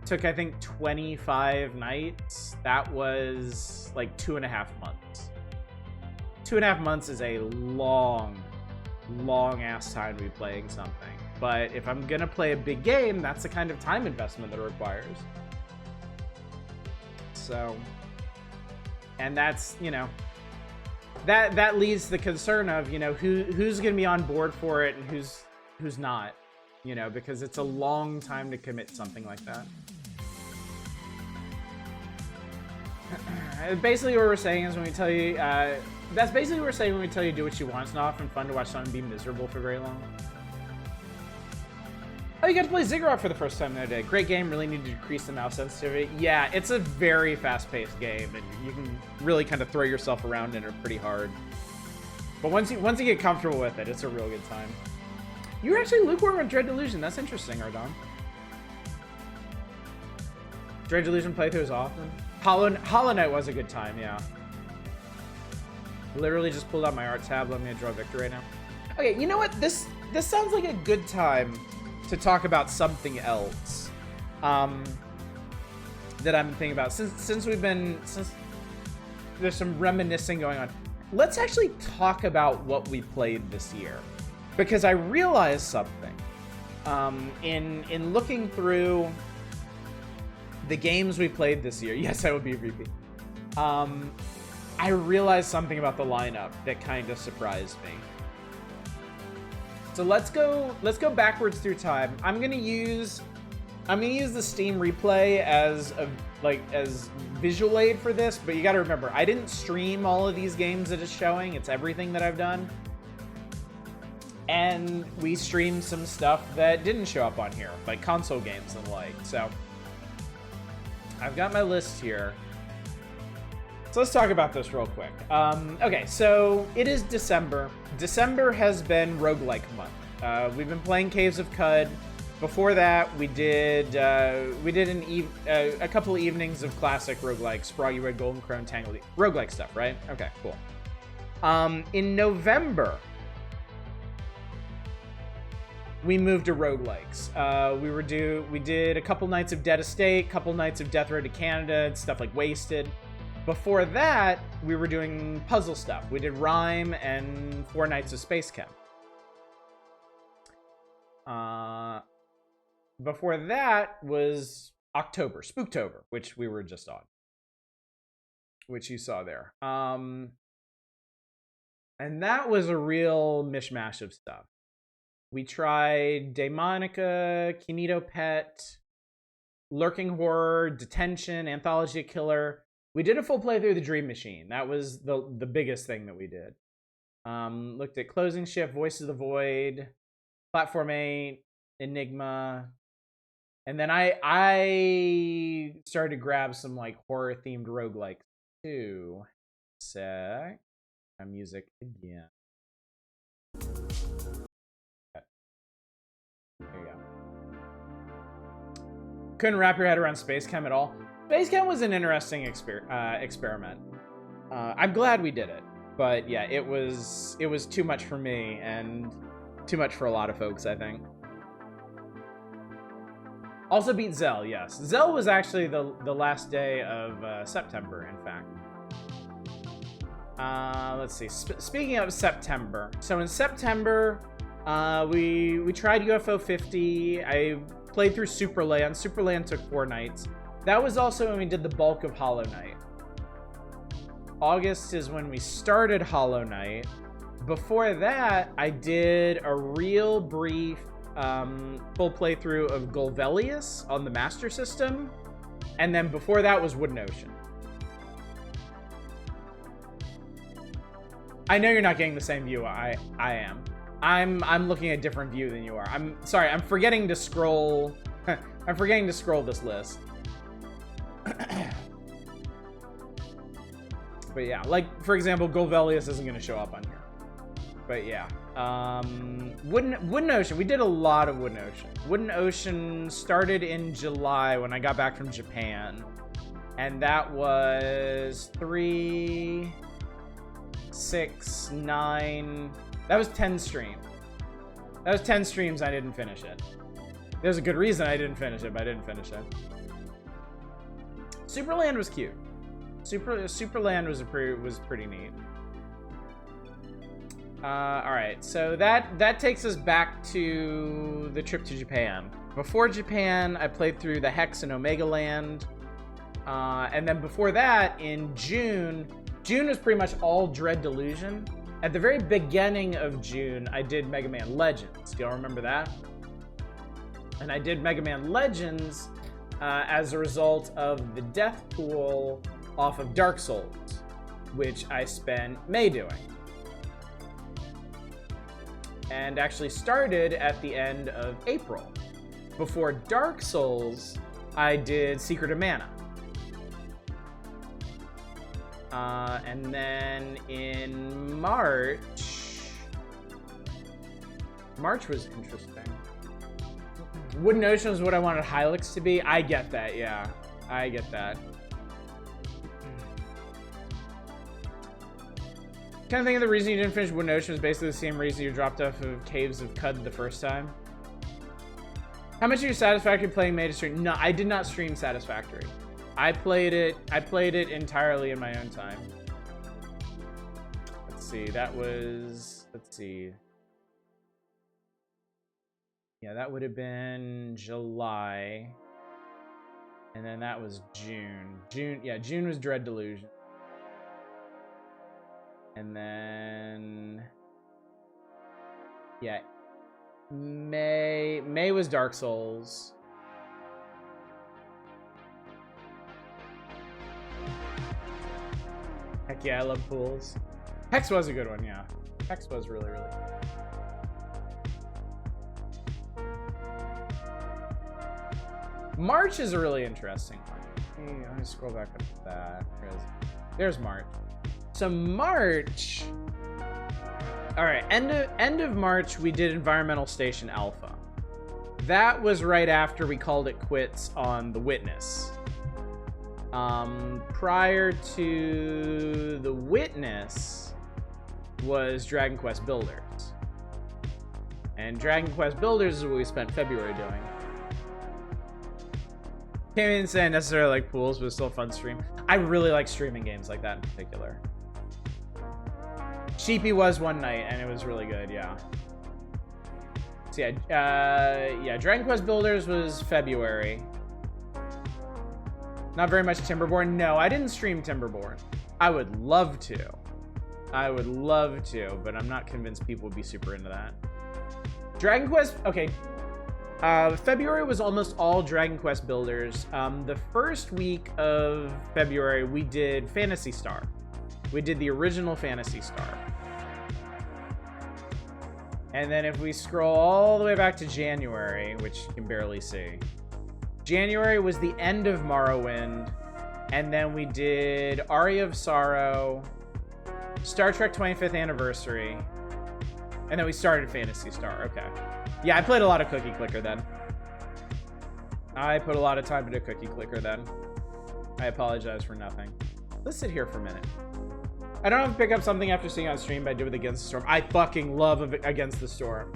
took, I think, 25 nights. That was like 2.5 months. 2.5 months is a long ass time to be playing something. But if I'm gonna play a big game, that's the kind of time investment that it requires. So, and that's, you know, that leads to the concern of, you know, who's gonna be on board for it and who's not. You know, because it's a long time to commit something like that. Basically what we're saying is when we tell you, that's basically what we're saying when we tell you do what you want. It's not often fun to watch someone be miserable for very long. Oh, you got to play Ziggurat for the first time the other day. Great game, really need to decrease the mouse sensitivity. Yeah, it's a very fast-paced game, and you can really kind of throw yourself around in it pretty hard. But once you get comfortable with it, it's a real good time. You were actually lukewarm on Dread Delusion. That's interesting, Ardon. Dread Delusion playthrough is awesome. Hollow Knight was a good time, yeah. Literally just pulled out my art tablet. I'm gonna draw Victor right now. Okay, you know what? This sounds like a good time to talk about something else. That I'm thinking about. Since there's some reminiscing going on. Let's actually talk about what we played this year. Because I realized something in looking through the games we played this year. Yes, I would be a VP. I realized something about the lineup that kind of surprised me. So let's go backwards through time. I'm gonna use the Steam replay as visual aid for this, but you got to remember I didn't stream all of these games that it's showing. It's everything that I've done. And we streamed some stuff that didn't show up on here, like console games and the like. So I've got my list here. So let's talk about this real quick. Okay, so it is December. December has been roguelike month. We've been playing Caves of Qud. Before that, we did a couple of evenings of classic roguelikes, Sproggy Red, Golden Crown, Tangled, roguelike stuff, right? Okay, cool. In November, we moved to roguelikes. We did a couple nights of Dead Estate, couple nights of Death Road to Canada, and stuff like Wasted. Before that, we were doing puzzle stuff. We did Rhyme and 4 nights of Space Chem. Before that was October, Spooktober, which we were just on, which you saw there. And that was a real mishmash of stuff. We tried Daemonica, Kinito Pet, Lurking Horror, Detention, Anthology Killer. We did a full playthrough of the Dream Machine. That was the biggest thing that we did. Looked at Closing Shift, Voice of the Void, Platform 8, Enigma. And then I started to grab some like horror themed roguelikes too. Sec. My music again. There you go. Couldn't wrap your head around Space Chem at all. Space Chem was an interesting experiment. I'm glad we did it, but yeah, it was too much for me and too much for a lot of folks, I think. Also beat Zell, yes. Zell was actually the last day of September, in fact. Let's see. Speaking of September, so in September, we tried UFO 50. I played through Superland. Superland took 4 nights. That was also when we did the bulk of Hollow Knight. August is when we started Hollow Knight. Before that, I did a real brief full playthrough of Golvelius on the Master System. And then before that was Wooden Ocean. I know you're not getting the same view I am. I'm looking at a different view than you are. I'm sorry, I'm forgetting to scroll. I'm forgetting to scroll this list. But yeah, like for example, Golvelius isn't going to show up on here. But yeah, Wooden Ocean. We did a lot of Wooden Ocean. Wooden Ocean started in July when I got back from Japan, and that was 3, 6, 9. That was 10 streams. That was 10 streams. I didn't finish it. There's a good reason I didn't finish it, but I didn't finish it. Superland was cute. Superland was pretty neat. All right, so that takes us back to the trip to Japan. Before Japan, I played through the Hex and Omega Land, and then before that, in June was pretty much all Dread Delusion. At the very beginning of June, I did Mega Man Legends. Do y'all remember that? And I did Mega Man Legends as a result of the death pool off of Dark Souls, which I spent May doing. And actually started at the end of April. Before Dark Souls, I did Secret of Mana. And then in March was interesting. Wooden Ocean is what I wanted Hylix to be. I get that, yeah. I get that. Kind of think of the reason you didn't finish Wooden Ocean was basically the same reason you dropped off of Caves of Qud the first time. How much of your Satisfactory playing made a stream? No, I did not stream Satisfactory. I played it entirely in my own time. Let's see, that was, let's see. Yeah, that would have been July. And then that was June. June was Dread Delusion. And then, yeah, May was Dark Souls. Heck yeah, I love pools. Hex was a good one, yeah. Hex was really, really good. March is a really interesting one. Let me scroll back up to that. There's March. So March, all right, end of March, we did Environmental Station Alpha. that was right after we called it quits on The Witness. Prior to The Witness was Dragon Quest Builders. And Dragon Quest Builders is what we spent February doing. Can't even say I necessarily like pools, but it's still a fun stream. I really like streaming games like that in particular. Sheepy was one night, and it was really good, yeah. So yeah, Dragon Quest Builders was February. Not very much Timberborn. No, I didn't stream Timberborn. I would love to. I would love to, but I'm not convinced people would be super into that. Dragon Quest, okay. February was almost all Dragon Quest Builders. The first week of February, we did Phantasy Star. We did the original Phantasy Star. And then if we scroll all the way back to January, which you can barely see, January was the end of Morrowind, and then we did Aria of Sorrow, Star Trek 25th Anniversary, and then we started Phantasy Star. Okay. Yeah, I played a lot of Cookie Clicker then. I put a lot of time into Cookie Clicker then. I apologize for nothing. Let's sit here for a minute. I don't have to pick up something after seeing on stream, but I do with Against the Storm. I fucking love Against the Storm.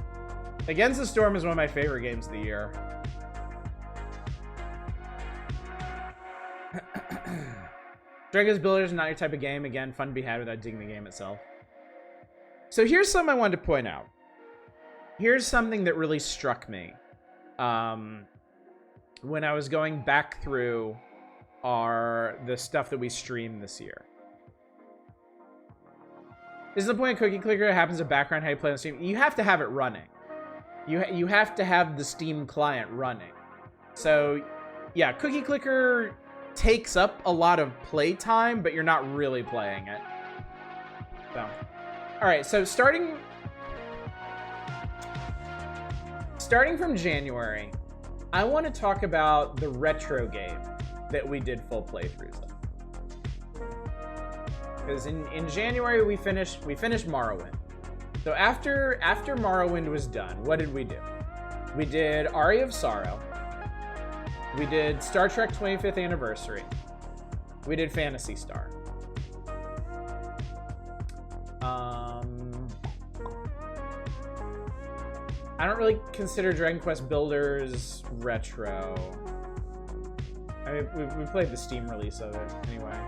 Against the Storm is one of my favorite games of the year. Dragon's Builders is not your type of game. Again, fun to be had without digging the game itself. So here's something I wanted to point out. Here's something that really struck me when I was going back through the stuff that we streamed this year. This is the point of Cookie Clicker. It happens in background how you play on Steam. You have to have it running. You have to have the Steam client running. So yeah, Cookie Clicker takes up a lot of playtime, but you're not really playing it. So, all right. So starting from January, I want to talk about the retro game that we did full playthroughs of. Because in January we finished Morrowind. So after Morrowind was done, what did we do? We did Aria of Sorrow. We did Star Trek 25th Anniversary. We did Phantasy Star. I don't really consider Dragon Quest Builders retro. I mean, we played the Steam release of it anyway.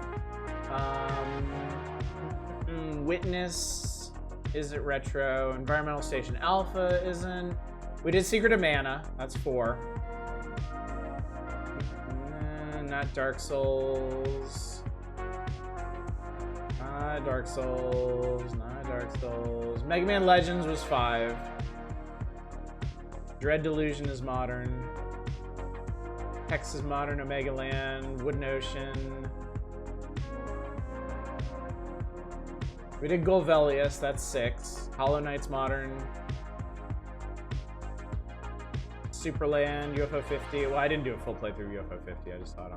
Witness isn't retro. Environmental Station Alpha isn't. We did Secret of Mana. That's 4. Not Dark Souls. Not Dark Souls. Not Dark Souls. Mega Man Legends was 5. Dread Delusion is modern. Hex is modern. Omega Land. Wooden Ocean. We did Golvelius. That's 6. Hollow Knight's modern. Superland, UFO 50. Well, I didn't do a full playthrough of UFO 50. I just thought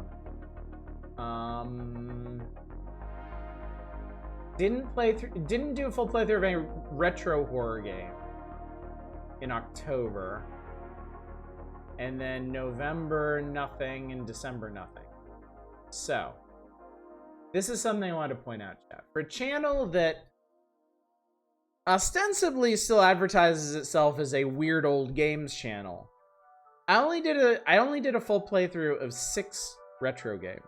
on it. Didn't do a full playthrough of any retro horror game in October. And then November, nothing, and December, nothing. So, this is something I wanted to point out, Jeff. For a channel that ostensibly still advertises itself as a weird old games channel, I only did a full playthrough of 6 retro games.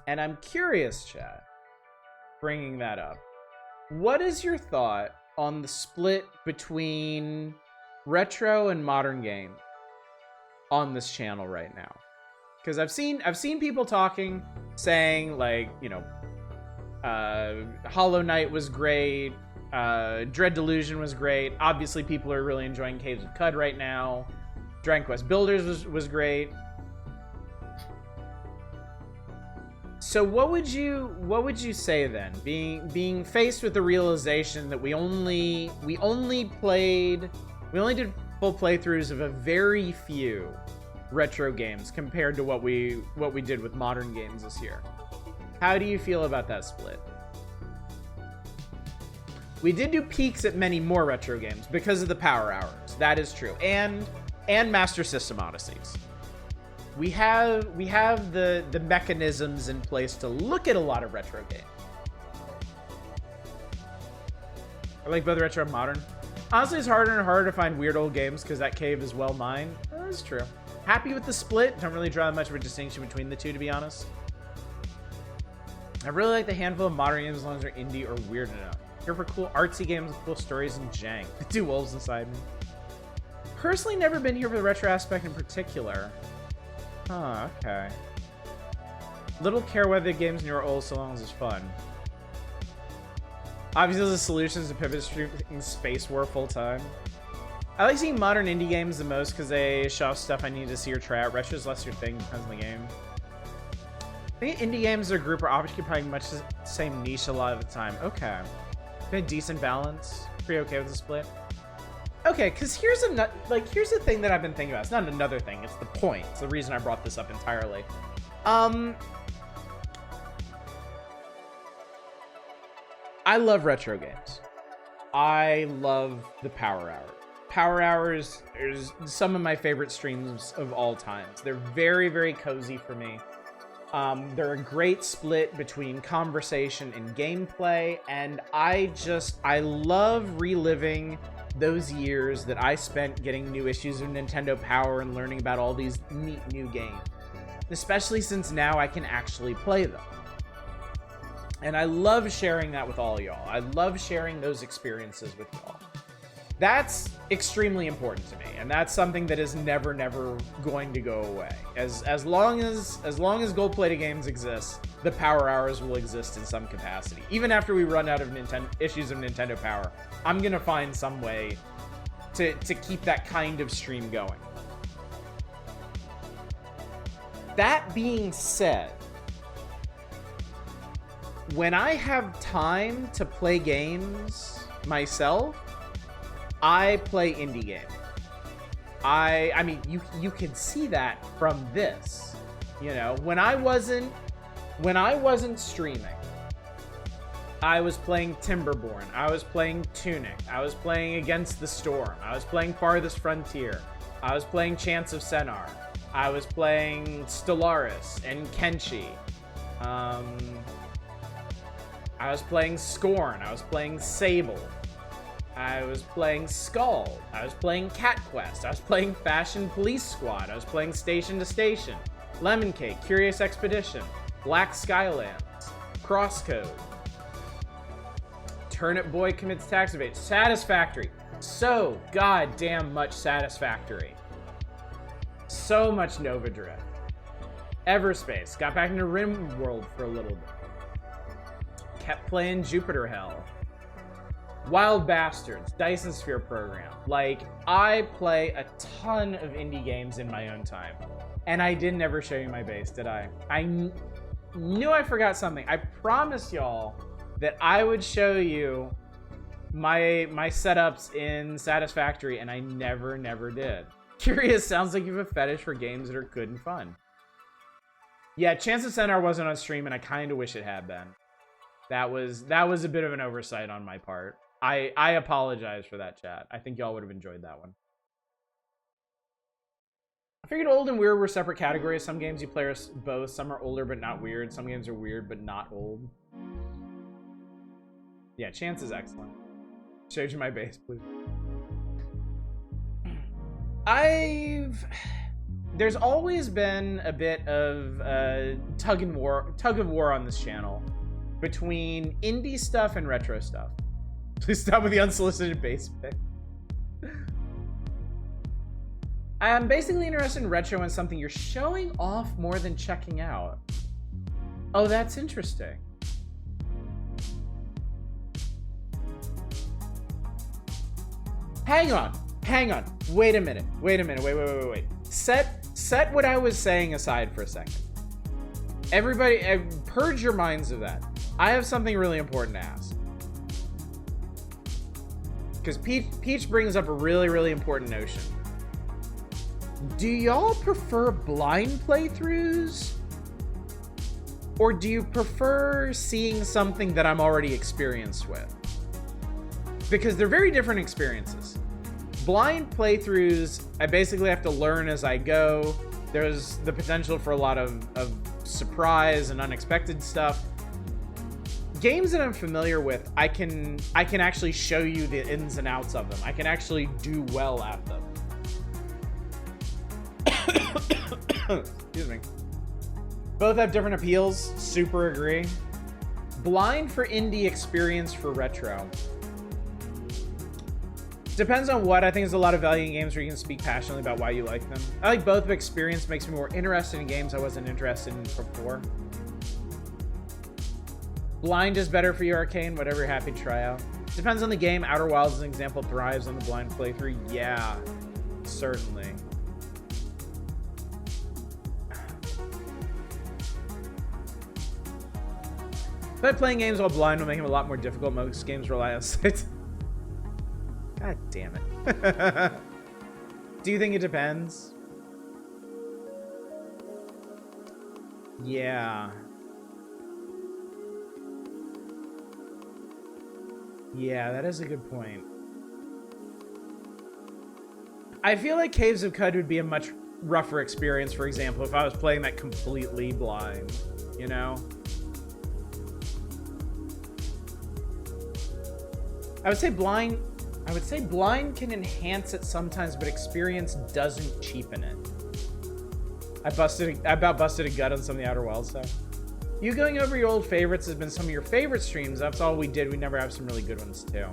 And I'm curious, chat, bringing that up. What is your thought on the split between retro and modern games on this channel right now? Because I've seen people talking, saying like, you know, Hollow Knight was great, Dread Delusion was great. Obviously, people are really enjoying Caves of Qud right now. Dragon Quest Builders was great. So what would you say then, being faced with the realization that we only did full playthroughs of a very few retro games compared to what we did with modern games this year? How do you feel about that split? We did do peaks at many more retro games because of the Power Hours. That is true. And Master System Odysseys. We have the mechanisms in place to look at a lot of retro games. I like both retro and modern. Honestly, it's harder and harder to find weird old games because that cave is well mined. That's true. Happy with the split. Don't really draw much of a distinction between the two, to be honest. I really like the handful of modern games as long as they're indie or weird enough. Here for cool artsy games with cool stories and jank. The two wolves inside me. Personally, never been here for the retro aspect in particular. Huh, okay. Little care whether the game's new or old so long as it's fun. Obviously, the solution is to pivot streaming Space War full time. I like seeing modern indie games the most because they show off stuff I need to see or try out. Retro's less your thing, depends on the game. I think indie games as a group are occupying much the same niche a lot of the time. Okay. Been a decent balance. Pretty okay with the split. Okay, because here's the thing that I've been thinking about. It's not another thing, it's the point. It's the reason I brought this up entirely. I love retro games. I love the Power Hour. Power Hours is some of my favorite streams of all times. They're very, very cozy for me. They're a great split between conversation and gameplay, and I love reliving those years that I spent getting new issues of Nintendo Power and learning about all these neat new games. Especially since now I can actually play them. And I love sharing that with all y'all. I love sharing those experiences with y'all. That's extremely important to me, and that's something that is never going to go away. As long as gold-plated games exist, the Power Hours will exist in some capacity. Even after we run out of issues of Nintendo Power, I'm gonna find some way to keep that kind of stream going. That being said, when I have time to play games myself, I play indie games. I mean, you can see that from this. You know, when I wasn't streaming, I was playing Timberborn, I was playing Tunic, I was playing Against the Storm, I was playing Farthest Frontier, I was playing Chants of Sennar, I was playing Stellaris and Kenshi. I was playing Scorn, I was playing Sable, I was playing Skull, I was playing Cat Quest, I was playing Fashion Police Squad, I was playing Station to Station, Lemon Cake, Curious Expedition, Black Skylands, Crosscode, Turnip Boy Commits Tax Evasion, Satisfactory, so goddamn much Satisfactory, so much Nova Drift, Everspace, got back into RimWorld for a little bit. Kept playing Jupiter Hell. Wild Bastards, Dyson Sphere Program. Like, I play a ton of indie games in my own time. And I didn't ever show you my base, did I? I knew I forgot something. I promised y'all that I would show you my setups in Satisfactory, and I never did. Curious, sounds like you have a fetish for games that are good and fun. Yeah, Chance of Sennar wasn't on stream, and I kind of wish it had been. That was a bit of an oversight on my part. I apologize for that, chat. I think y'all would have enjoyed that one. I figured old and weird were separate categories. Some games you play are both. Some are older but not weird. Some games are weird but not old. Yeah, Chance is excellent. Showed you my base, please. There's always been a bit of tug of war on this channel between indie stuff and retro stuff. Please stop with the unsolicited base pick. I'm basically interested in retro and something you're showing off more than checking out. Oh, that's interesting. Hang on. Wait a minute. Wait. Set what I was saying aside for a second. Everybody, purge your minds of that. I have something really important to ask. Because Peach brings up a really important notion. Do y'all prefer blind playthroughs? Or do you prefer seeing something that I'm already experienced with? because they're very different experiences. Blind playthroughs, I basically have to learn as I go. There's the potential for a lot of surprise and unexpected stuff. Games that I'm familiar with, I can actually show you the ins and outs of them. I can actually do well at them. Excuse me. Both have different appeals. Super agree. Blind for indie, experience for retro. Depends on what. I think there's a lot of value in games where you can speak passionately about why you like them. I like both, but experience makes me more interested in games I wasn't interested in before. Blind is better for you, Arcane, whatever you're happy to try out. Depends on the game. Outer Wilds, as an example, thrives on the blind playthrough. Yeah, certainly. But playing games while blind will make him a lot more difficult. Most games rely on sight. God damn it. Do you think it depends? Yeah. Yeah, that is a good point. I feel like Caves of Qud would be a much rougher experience, for example, if I was playing that completely blind, you know? I would say blind can enhance it sometimes, but experience doesn't cheapen it. I about busted a gut on some of the Outer Wilds stuff. You going over your old favorites has been some of your favorite streams. That's all we did. We never have some really good ones too.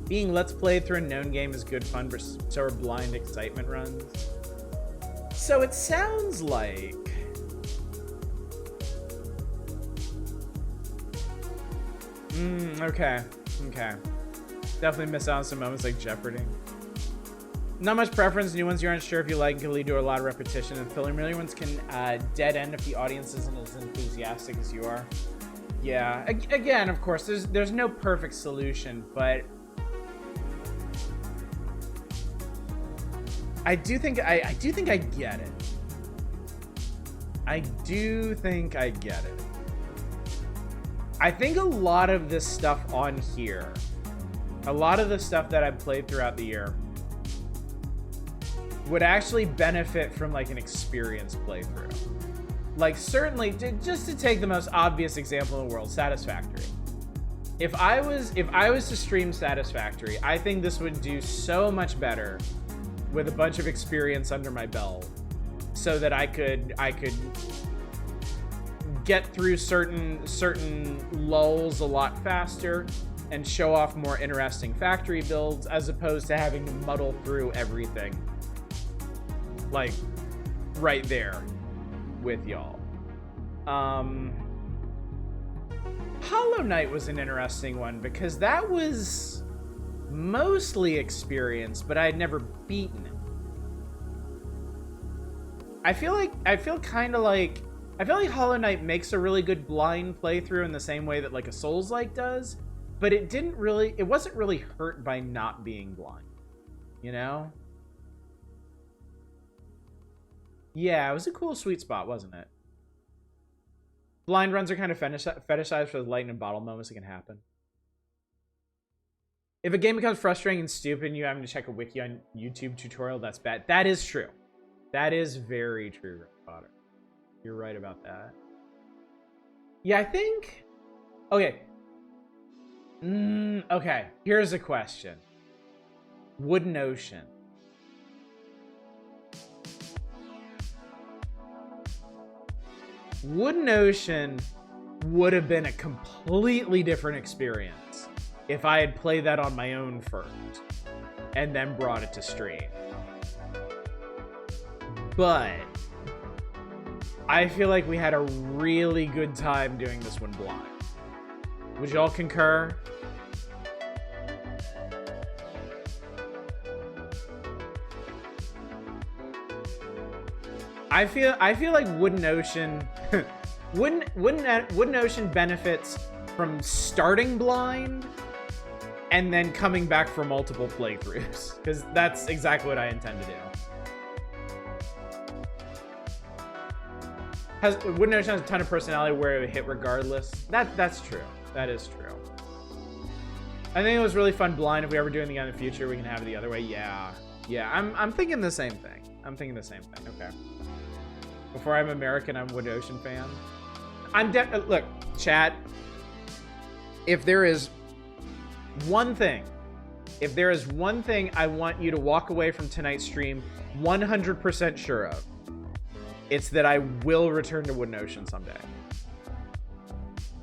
Being let's play through a known game is good fun, but so are blind excitement runs. So it sounds like okay. Definitely miss out on some moments like Jeopardy. Not much preference. New ones you're unsure if you like can lead to a lot of repetition, and familiar ones can dead end if the audience isn't as enthusiastic as you are. Yeah. Again, of course, there's no perfect solution, but I do think I get it. I do think I get it. I think a lot of this stuff on here, a lot of the stuff that I've played throughout the year, would actually benefit from like an experienced playthrough. Like certainly, just to take the most obvious example in the world, Satisfactory. If I was to stream Satisfactory, I think this would do so much better with a bunch of experience under my belt, so that I could get through certain lulls a lot faster and show off more interesting factory builds, as opposed to having to muddle through everything like right there with y'all. Hollow Knight was an interesting one because that was mostly experience, but I had never beaten it. I feel like Hollow Knight makes a really good blind playthrough in the same way that like a Souls-like does, but it wasn't really hurt by not being blind, you know? Yeah, it was a cool sweet spot, wasn't it? Blind runs are kind of fetishized for the lightning and bottle moments that can happen. If a game becomes frustrating and stupid and you having to check a wiki on YouTube tutorial, that's bad. That is true. That is very true, Red Potter. You're right about that. Yeah, I think... Okay. Okay, here's a question. Wooden Ocean. Wooden Ocean would have been a completely different experience if I had played that on my own first and then brought it to stream. But I feel like we had a really good time doing this one blind. Would y'all concur? I feel like Wooden Ocean Wooden Ocean benefits from starting blind and then coming back for multiple playthroughs, because that's exactly what I intend to do. Wooden Ocean has a ton of personality where it would hit regardless. That's true. That is true. I think it was really fun blind. If we ever do anything in the future, we can have it the other way. Yeah. Yeah, I'm thinking the same thing. I'm thinking the same thing. Okay. Before I'm American, I'm Wood Ocean fan. Look, chat. If there is one thing I want you to walk away from tonight's stream 100% sure of, it's that I will return to Wood Ocean someday.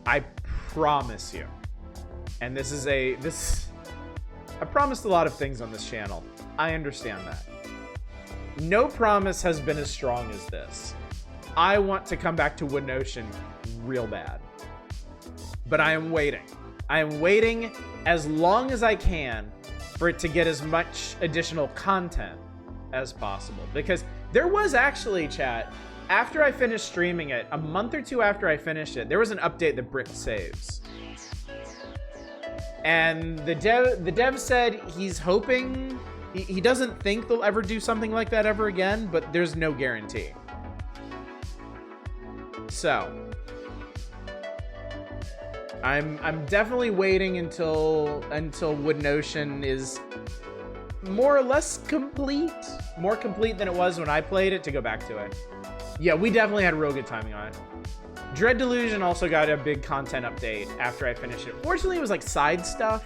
I promise you. And I promised a lot of things on this channel. I understand that. No promise has been as strong as this. I want to come back to Wood Ocean real bad. But I am waiting. I am waiting as long as I can for it to get as much additional content as possible. Because there was actually, chat, after I finished streaming it, a month or two after I finished it, there was an update that bricked saves. And the dev said he's hoping, he doesn't think they'll ever do something like that ever again, but there's no guarantee. So I'm definitely waiting until Wood Ocean is more or less complete, more complete than it was when I played it, to go back to it. Yeah, we definitely had real good timing on it. Dread Delusion also got a big content update after I finished it. Fortunately, it was like side stuff.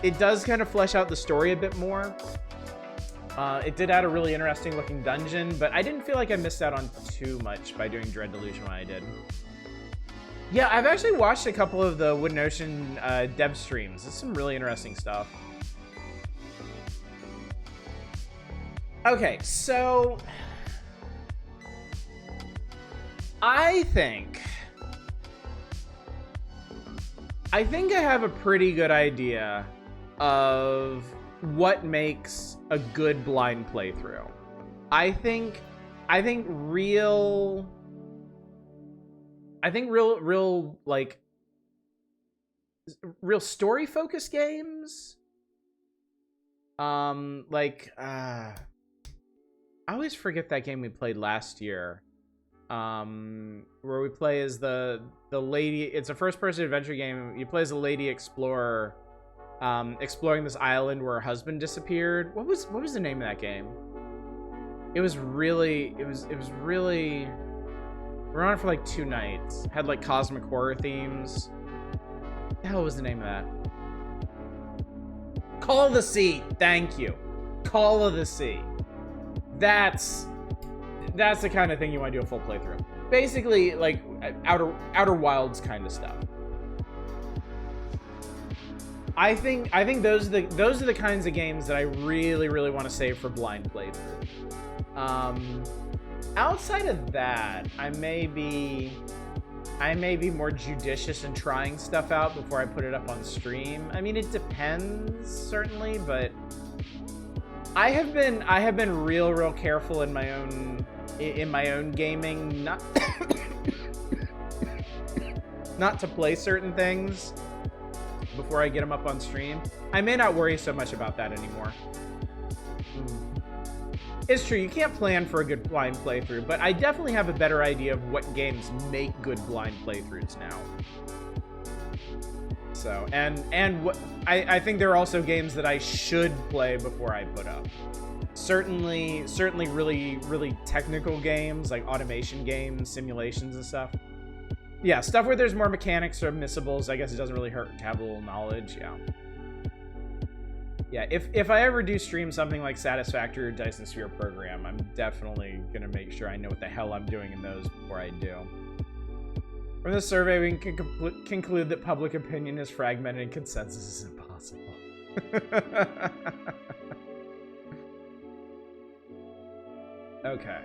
It does kind of flesh out the story a bit more. It did add a really interesting looking dungeon, but I didn't feel like I missed out on too much by doing Dread Delusion when I did. Yeah, I've actually watched a couple of the Wood Ocean dev streams. It's some really interesting stuff. Okay, so I think I have a pretty good idea of what makes a good blind playthrough. I think real like real story focused games. I always forget that game we played last year. Where we play as the lady. It's a first-person adventure game. You play as a lady explorer, exploring this island where her husband disappeared. What was the name of that game? It was really. We're on it for like 2 nights. Had like cosmic horror themes. What the hell was the name of that? Call of the Sea. Thank you. Call of the Sea. That's the kind of thing you want to do a full playthrough. Basically, like Outer Wilds kind of stuff. I think those are the kinds of games that I really want to save for blind playthrough. Outside of that, I may be more judicious in trying stuff out before I put it up on stream. I mean, it depends certainly, but I have been real careful in my own gaming, not not to play certain things before I get them up on stream. I may not worry so much about that anymore. It's true, you can't plan for a good blind playthrough, but I definitely have a better idea of what games make good blind playthroughs now. So, and what I think there are also games that I should play before I put up. Certainly really technical games, like automation games, simulations and stuff. Yeah, stuff where there's more mechanics or missables, I guess it doesn't really hurt to have a little knowledge, yeah. Yeah, if I ever do stream something like Satisfactory or Dyson Sphere Program, I'm definitely going to make sure I know what the hell I'm doing in those before I do. From this survey, we can conclude that public opinion is fragmented and consensus is impossible. Okay.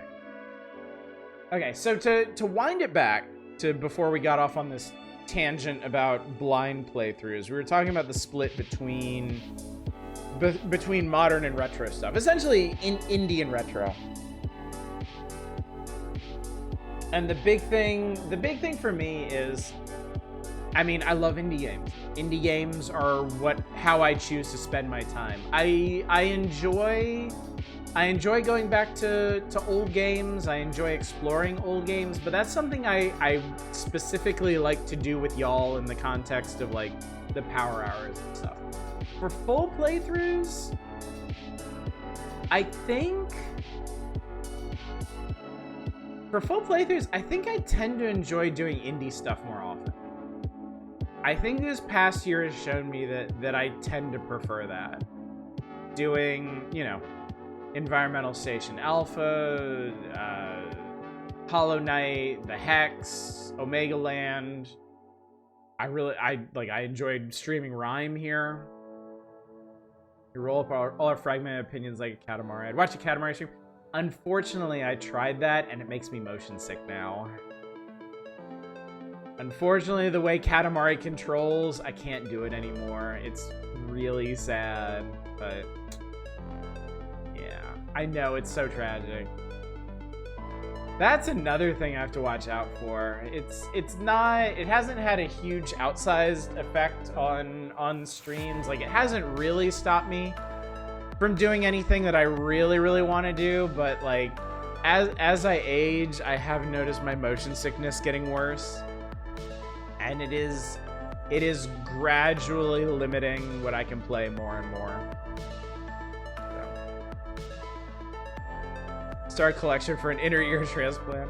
Okay, so to wind it back to before we got off on this tangent about blind playthroughs, we were talking about the split between modern and retro stuff. Essentially, in indie and retro. And the big thing for me is, I mean, I love indie games. Indie games are how I choose to spend my time. I enjoy going back to old games. I enjoy exploring old games, but that's something I specifically like to do with y'all in the context of like the power hours and stuff. For full playthroughs, I think I tend to enjoy doing indie stuff more often. I think this past year has shown me that I tend to prefer that. Doing, you know, Environmental Station Alpha, Hollow Knight, The Hex, Omega Land. I enjoyed streaming Rhyme here. You roll up all our fragmented opinions like a Katamari. I'd watch a Katamari stream. Unfortunately, I tried that and it makes me motion sick now. Unfortunately, the way Katamari controls, I can't do it anymore. It's really sad, but yeah, I know, it's so tragic. That's another thing I have to watch out for. It hasn't had a huge outsized effect on streams. Like, it hasn't really stopped me from doing anything that I really, really want to do, but like, as I age, I have noticed my motion sickness getting worse. And it is gradually limiting what I can play more and more. Start collection for an inner ear transplant.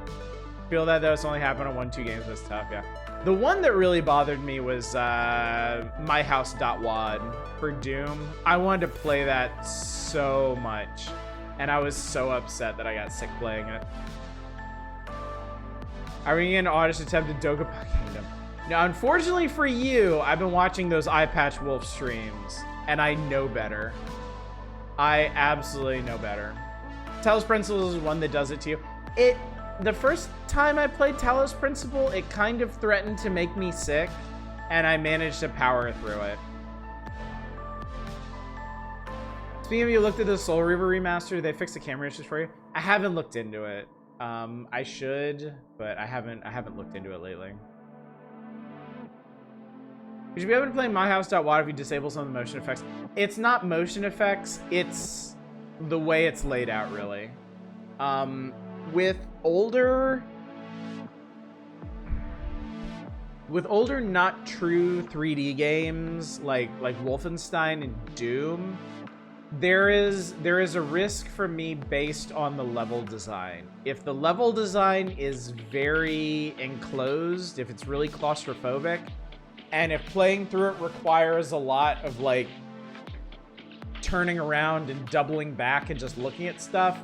Feel that though, it's only happened on 1-2 games, that's tough, yeah. The one that really bothered me was myhouse.wad for Doom. I wanted to play that so much, and I was so upset that I got sick playing it. I ring in an honest attempt at Dogapon Kingdom. Now, unfortunately for you, I've been watching those Eye Patch Wolf streams, and I know better. I absolutely know better. Talos Principle is one that does it to you. The first time I played Talos Principle, it kind of threatened to make me sick, and I managed to power through it. Speaking of, you looked at the Soul Reaver remaster, did they fix the camera issues for you? I haven't looked into it. I should, but I haven't looked into it lately. You should be able to play myhouse.wad if you disable some of the motion effects. It's not motion effects, it's the way it's laid out, really. With older not true 3D games like Wolfenstein and Doom, there is a risk for me based on the level design. If the level design is very enclosed, if it's really claustrophobic, and if playing through it requires a lot of like turning around and doubling back and just looking at stuff,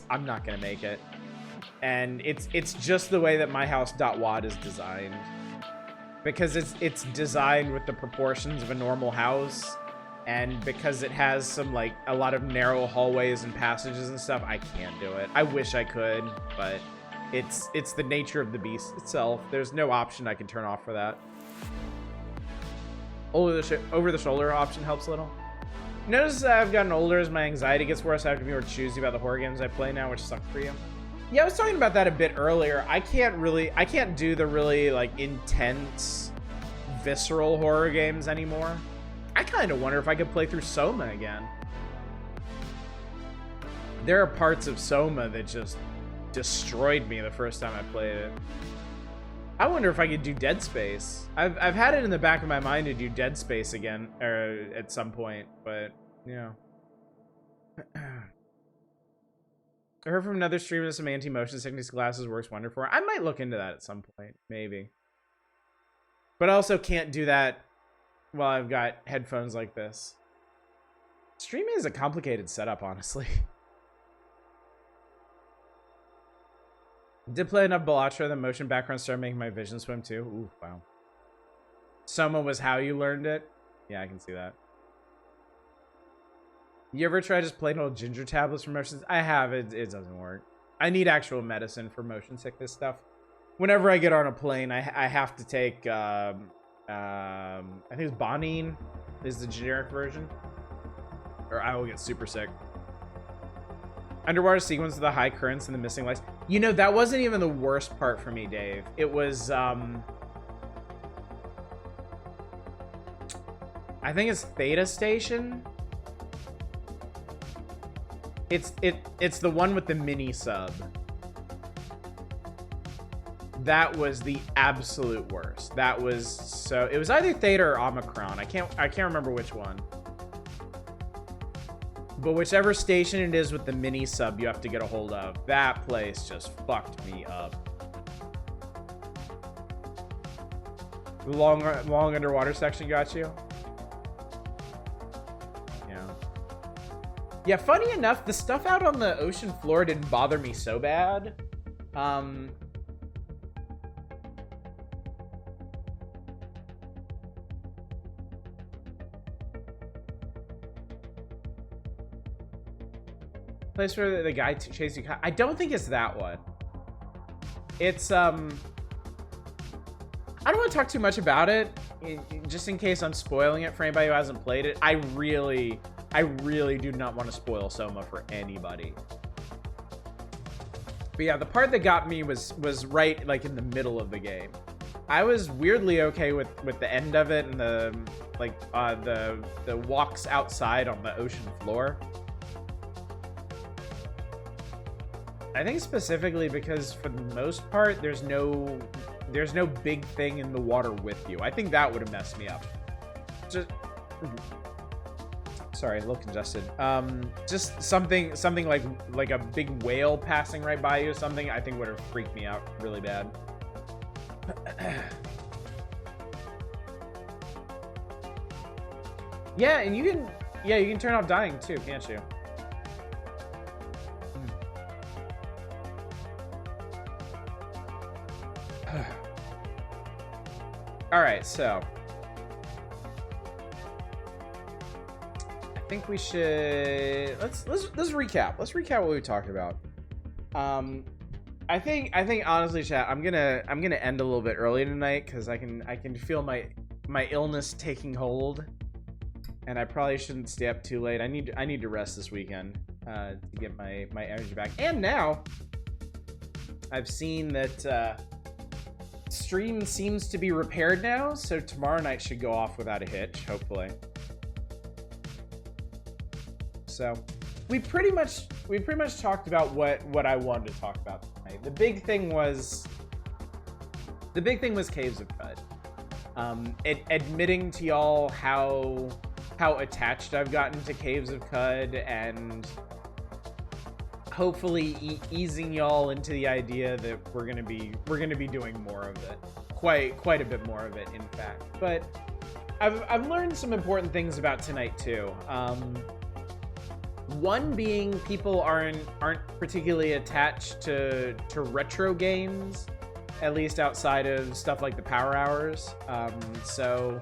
I'm not gonna make it. And it's just the way that myhouse.wad is designed, because it's designed with the proportions of a normal house, and because it has some like a lot of narrow hallways and passages and stuff, I can't do it. I wish I could, but it's the nature of the beast itself. There's no option I can turn off for that. Over the shoulder option helps a little. Notice that I've gotten older as my anxiety gets worse. I have to be more choosy about the horror games I play now, which sucks for you. Yeah, I was talking about that a bit earlier. I can't do the really like intense, visceral horror games anymore. I kind of wonder if I could play through Soma again. There are parts of Soma that just destroyed me the first time I played it. I wonder if I could do Dead Space. I've had it in the back of my mind to do Dead Space again, or at some point, but yeah. I heard from another streamer that some anti-motion sickness glasses works wonderful. I might look into that at some point, maybe. But I also can't do that while I've got headphones like this. Streaming is a complicated setup, honestly. Did play enough Bellatra, the motion background started making my vision swim too. Ooh, wow. Soma was how you learned it? Yeah, I can see that. You ever try just plain old ginger tablets for motion? I have. It doesn't work. I need actual medicine for motion sickness stuff. Whenever I get on a plane, I have to take, I think it's Bonine is the generic version. Or I will get super sick. Underwater sequence with the high currents and the missing lights. You know, that wasn't even the worst part for me, Dave. It was, I think it's Theta Station. It's the one with the mini sub. That was the absolute worst. That was so. It was either Theta or Omicron. I can't remember which one. But whichever station it is with the mini sub you have to get a hold of, that place just fucked me up. The long underwater section got you? Yeah. Yeah, funny enough, the stuff out on the ocean floor didn't bother me so bad. Place where the guy chased you. I don't think it's that one. It's I don't want to talk too much about it, just in case I'm spoiling it for anybody who hasn't played it. I really do not want to spoil Soma for anybody. But yeah, the part that got me was right like in the middle of the game. I was weirdly okay with the end of it and the like the walks outside on the ocean floor. I think specifically because for the most part, there's no big thing in the water with you. I think that would have messed me up. Just sorry, a little congested. Just something like a big whale passing right by you, something I think would have freaked me out really bad. Yeah, and you can turn off dying too, can't you? All right, so I think we should let's recap. Let's recap what we talked about. I think honestly, chat, I'm gonna end a little bit early tonight because I can feel my illness taking hold, and I probably shouldn't stay up too late. I need to rest this weekend to get my energy back. And now I've seen that stream seems to be repaired now, so tomorrow night should go off without a hitch, hopefully. So we pretty much talked about what I wanted to talk about tonight. The big thing was Caves of Qud. Admitting to y'all how attached I've gotten to Caves of Qud, and hopefully easing y'all into the idea that we're gonna be doing more of it, quite a bit more of it, in fact. But I've learned some important things about tonight too. One being people aren't particularly attached to retro games, at least outside of stuff like the Power Hours. So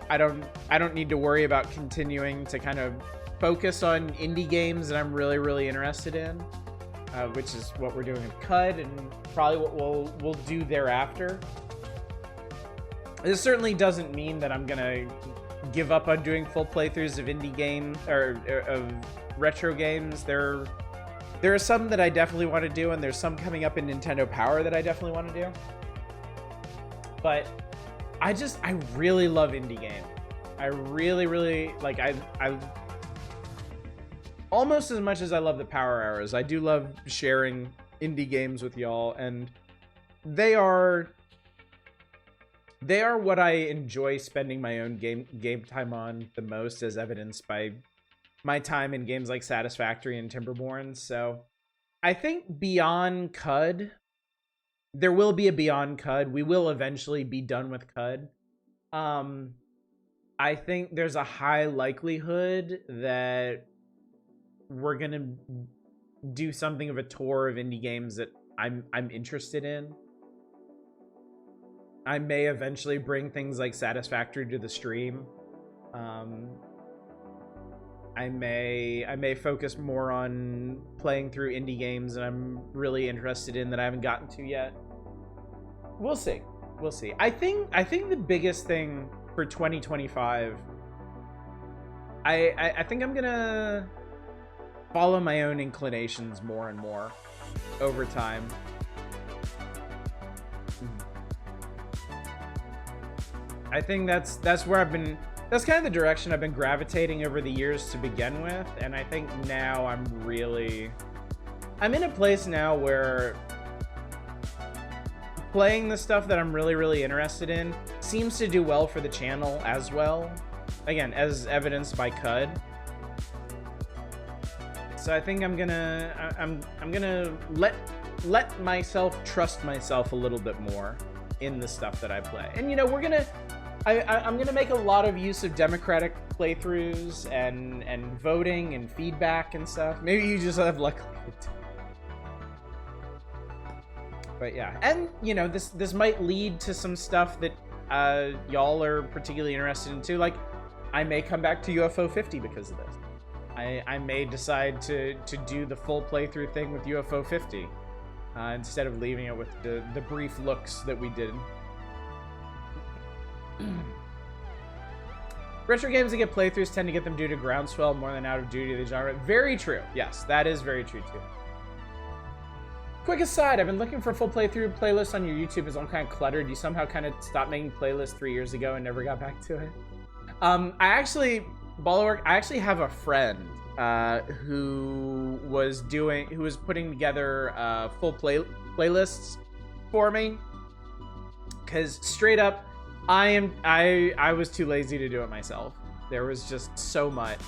I don't need to worry about continuing to kind of focus on indie games that I'm really interested in, which is what we're doing with Qud and probably what we'll do thereafter. This certainly doesn't mean that I'm gonna give up on doing full playthroughs of indie game or of retro games. There are some that I definitely want to do, and there's some coming up in Nintendo Power that I definitely want to do. But I really love indie games. I really like I almost as much as I love the Power Hours, I do love sharing indie games with y'all, and they are what I enjoy spending my own game time on the most, as evidenced by my time in games like Satisfactory and Timberborn. So I think beyond Qud, there will be a beyond Qud. We will eventually be done with Qud. I think there's a high likelihood that we're gonna do something of a tour of indie games that I'm interested in. I may eventually bring things like Satisfactory to the stream. I may focus more on playing through indie games that I'm really interested in that I haven't gotten to yet. We'll see. I think the biggest thing for 2025, I think I'm gonna follow my own inclinations more and more over time. I think that's where that's kind of the direction I've been gravitating over the years to begin with, and I think now I'm in a place now where playing the stuff that I'm really interested in seems to do well for the channel as well. Again, as evidenced by Qud. So I think I'm gonna let myself trust myself a little bit more in the stuff that I play. And you know, I'm gonna make a lot of use of democratic playthroughs and voting and feedback and stuff. Maybe you just have luck. But yeah, and you know, this might lead to some stuff that y'all are particularly interested in too. Like, I may come back to UFO 50 because of this. I may decide to do the full playthrough thing with UFO 50 instead of leaving it with the brief looks that we did. Retro games that get playthroughs tend to get them due to groundswell more than out of duty of the genre. Very true. Yes, that is very true too. Quick aside, I've been looking for a full playthrough playlist on your YouTube. Is all kind of cluttered. You somehow kind of stopped making playlists 3 years ago and never got back to it. I actually have a friend who was putting together full playlists for me. Because straight up, I was too lazy to do it myself. There was just so much.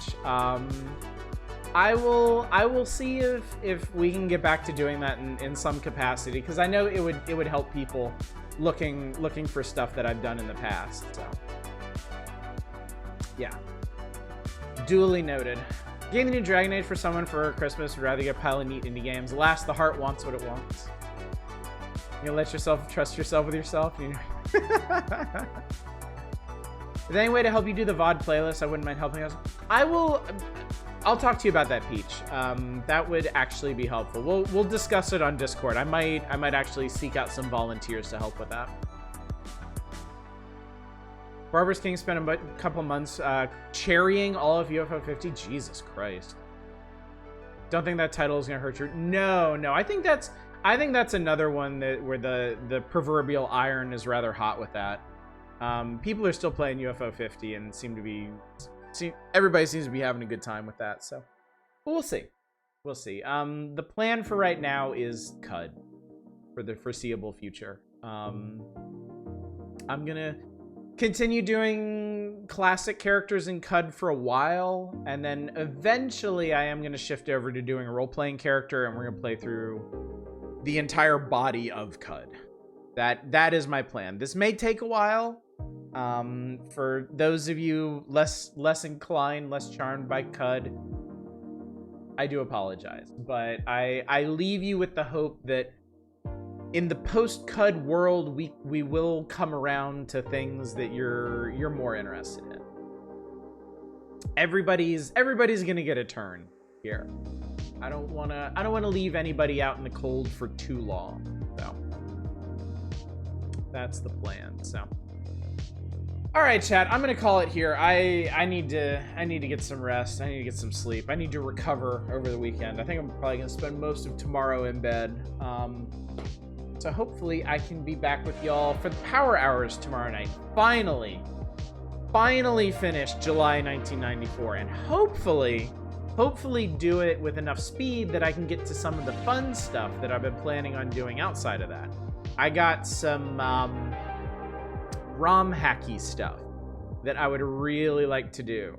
I will see if we can get back to doing that in some capacity, because I know it would help people looking for stuff that I've done in the past. So yeah, duly noted. Getting the new Dragon Age for someone for Christmas would rather get a pile of neat indie games. Alas, the heart wants what it wants. You know, let yourself trust yourself with yourself. You know. Is there any way to help you do the VOD playlist? I wouldn't mind helping us. I'll talk to you about that, Peach. That would actually be helpful. We'll discuss it on Discord. I might actually seek out some volunteers to help with that. Barbara's King spent a couple months cherrying all of UFO 50. Jesus Christ. Don't think that title is gonna hurt you. No. I think that's another one where the proverbial iron is rather hot with that. People are still playing UFO 50 and everybody seems to be having a good time with that. So we'll see. The plan for right now is Qud for the foreseeable future. I'm gonna continue doing classic characters in Qud for a while, and then eventually I am gonna shift over to doing a role-playing character, and we're gonna play through the entire body of Qud. That is my plan. This may take a while. For those of you less inclined, less charmed by Qud, I do apologize, but I leave you with the hope that in the post-Qud world, we will come around to things that you're more interested in. Everybody's gonna get a turn here. I don't wanna leave anybody out in the cold for too long. So that's the plan. So. All right, chat. I'm gonna call it here. I need to get some rest. I need to get some sleep. I need to recover over the weekend. I think I'm probably gonna spend most of tomorrow in bed. So hopefully I can be back with y'all for the Power Hours tomorrow night. Finally finish July 1994, and hopefully do it with enough speed that I can get to some of the fun stuff that I've been planning on doing outside of that. I got some ROM hacky stuff that I would really like to do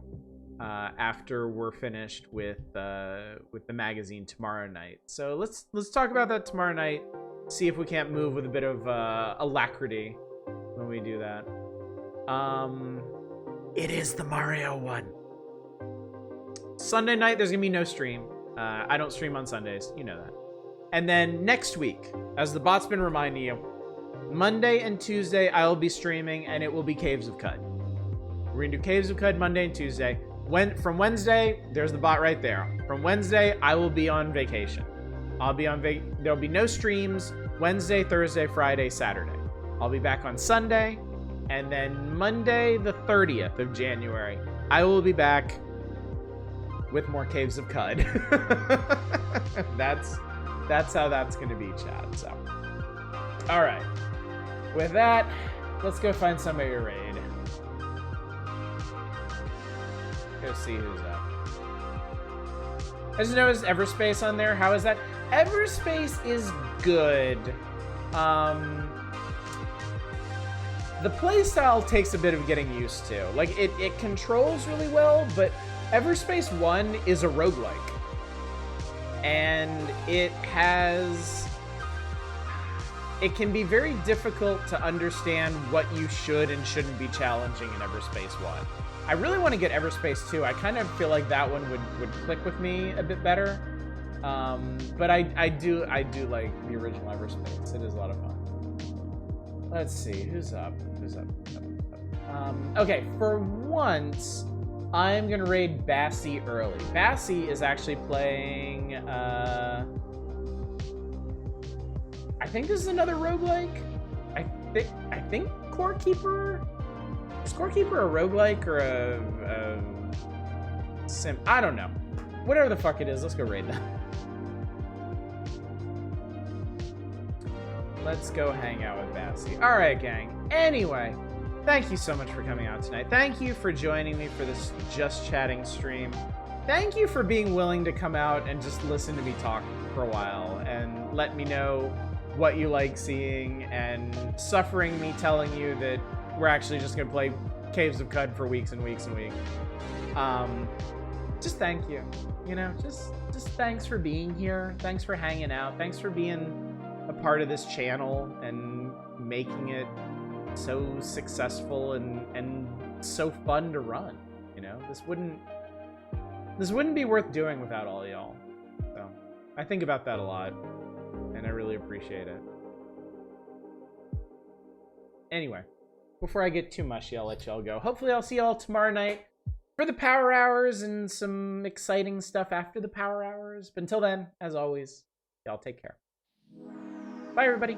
after we're finished with the magazine tomorrow night. So let's talk about that tomorrow night. See if we can't move with a bit of alacrity when we do that. It is the Mario one. Sunday night there's gonna be no stream. I don't stream on Sundays, you know that. And then next week, as the bot's been reminding you, Monday and Tuesday I will be streaming, and it will be Caves of Qud. We're gonna do Caves of Qud Monday and Tuesday. From Wednesday, there's the bot right there. From Wednesday, I will be on vacation. I'll be on there'll be no streams Wednesday, Thursday, Friday, Saturday. I'll be back on Sunday, and then Monday, the 30th of January, I will be back with more Caves of Qud. That's how that's gonna be, chat. So, all right. With that, let's go find somebody to raid. Go see who's up. I just noticed Everspace on there. How is that? Everspace is good. The playstyle takes a bit of getting used to. Like, it controls really well, but Everspace 1 is a roguelike. and it can be very difficult to understand what you should and shouldn't be challenging in Everspace 1. I really want to get Everspace 2. I kind of feel like that one would click with me a bit better. But I do like the original Everspace. It is a lot of fun. Let's see, who's up? Okay, for once, I'm gonna raid Bassie early. Bassie is actually playing, I think this is another roguelike. I think Core Keeper? Is Core Keeper a roguelike or a sim? I don't know. Whatever the fuck it is, let's go raid them. Let's go hang out with Bassie. Alright, gang. Anyway, thank you so much for coming out tonight. Thank you for joining me for this Just Chatting stream. Thank you for being willing to come out and just listen to me talk for a while and let me know what you like seeing and suffering me telling you that we're actually just gonna play Caves of Qud for weeks and weeks and weeks. Just thank you. You know, just thanks for being here. Thanks for hanging out. Thanks for being a part of this channel and making it so successful and so fun to run. You know, this wouldn't be worth doing without all y'all. So I think about that a lot, and I really appreciate it. Anyway, before I get too mushy, I'll let y'all go. Hopefully I'll see y'all tomorrow night for the power hours and some exciting stuff after the power hours. But until then, as always, y'all take care. Bye, everybody.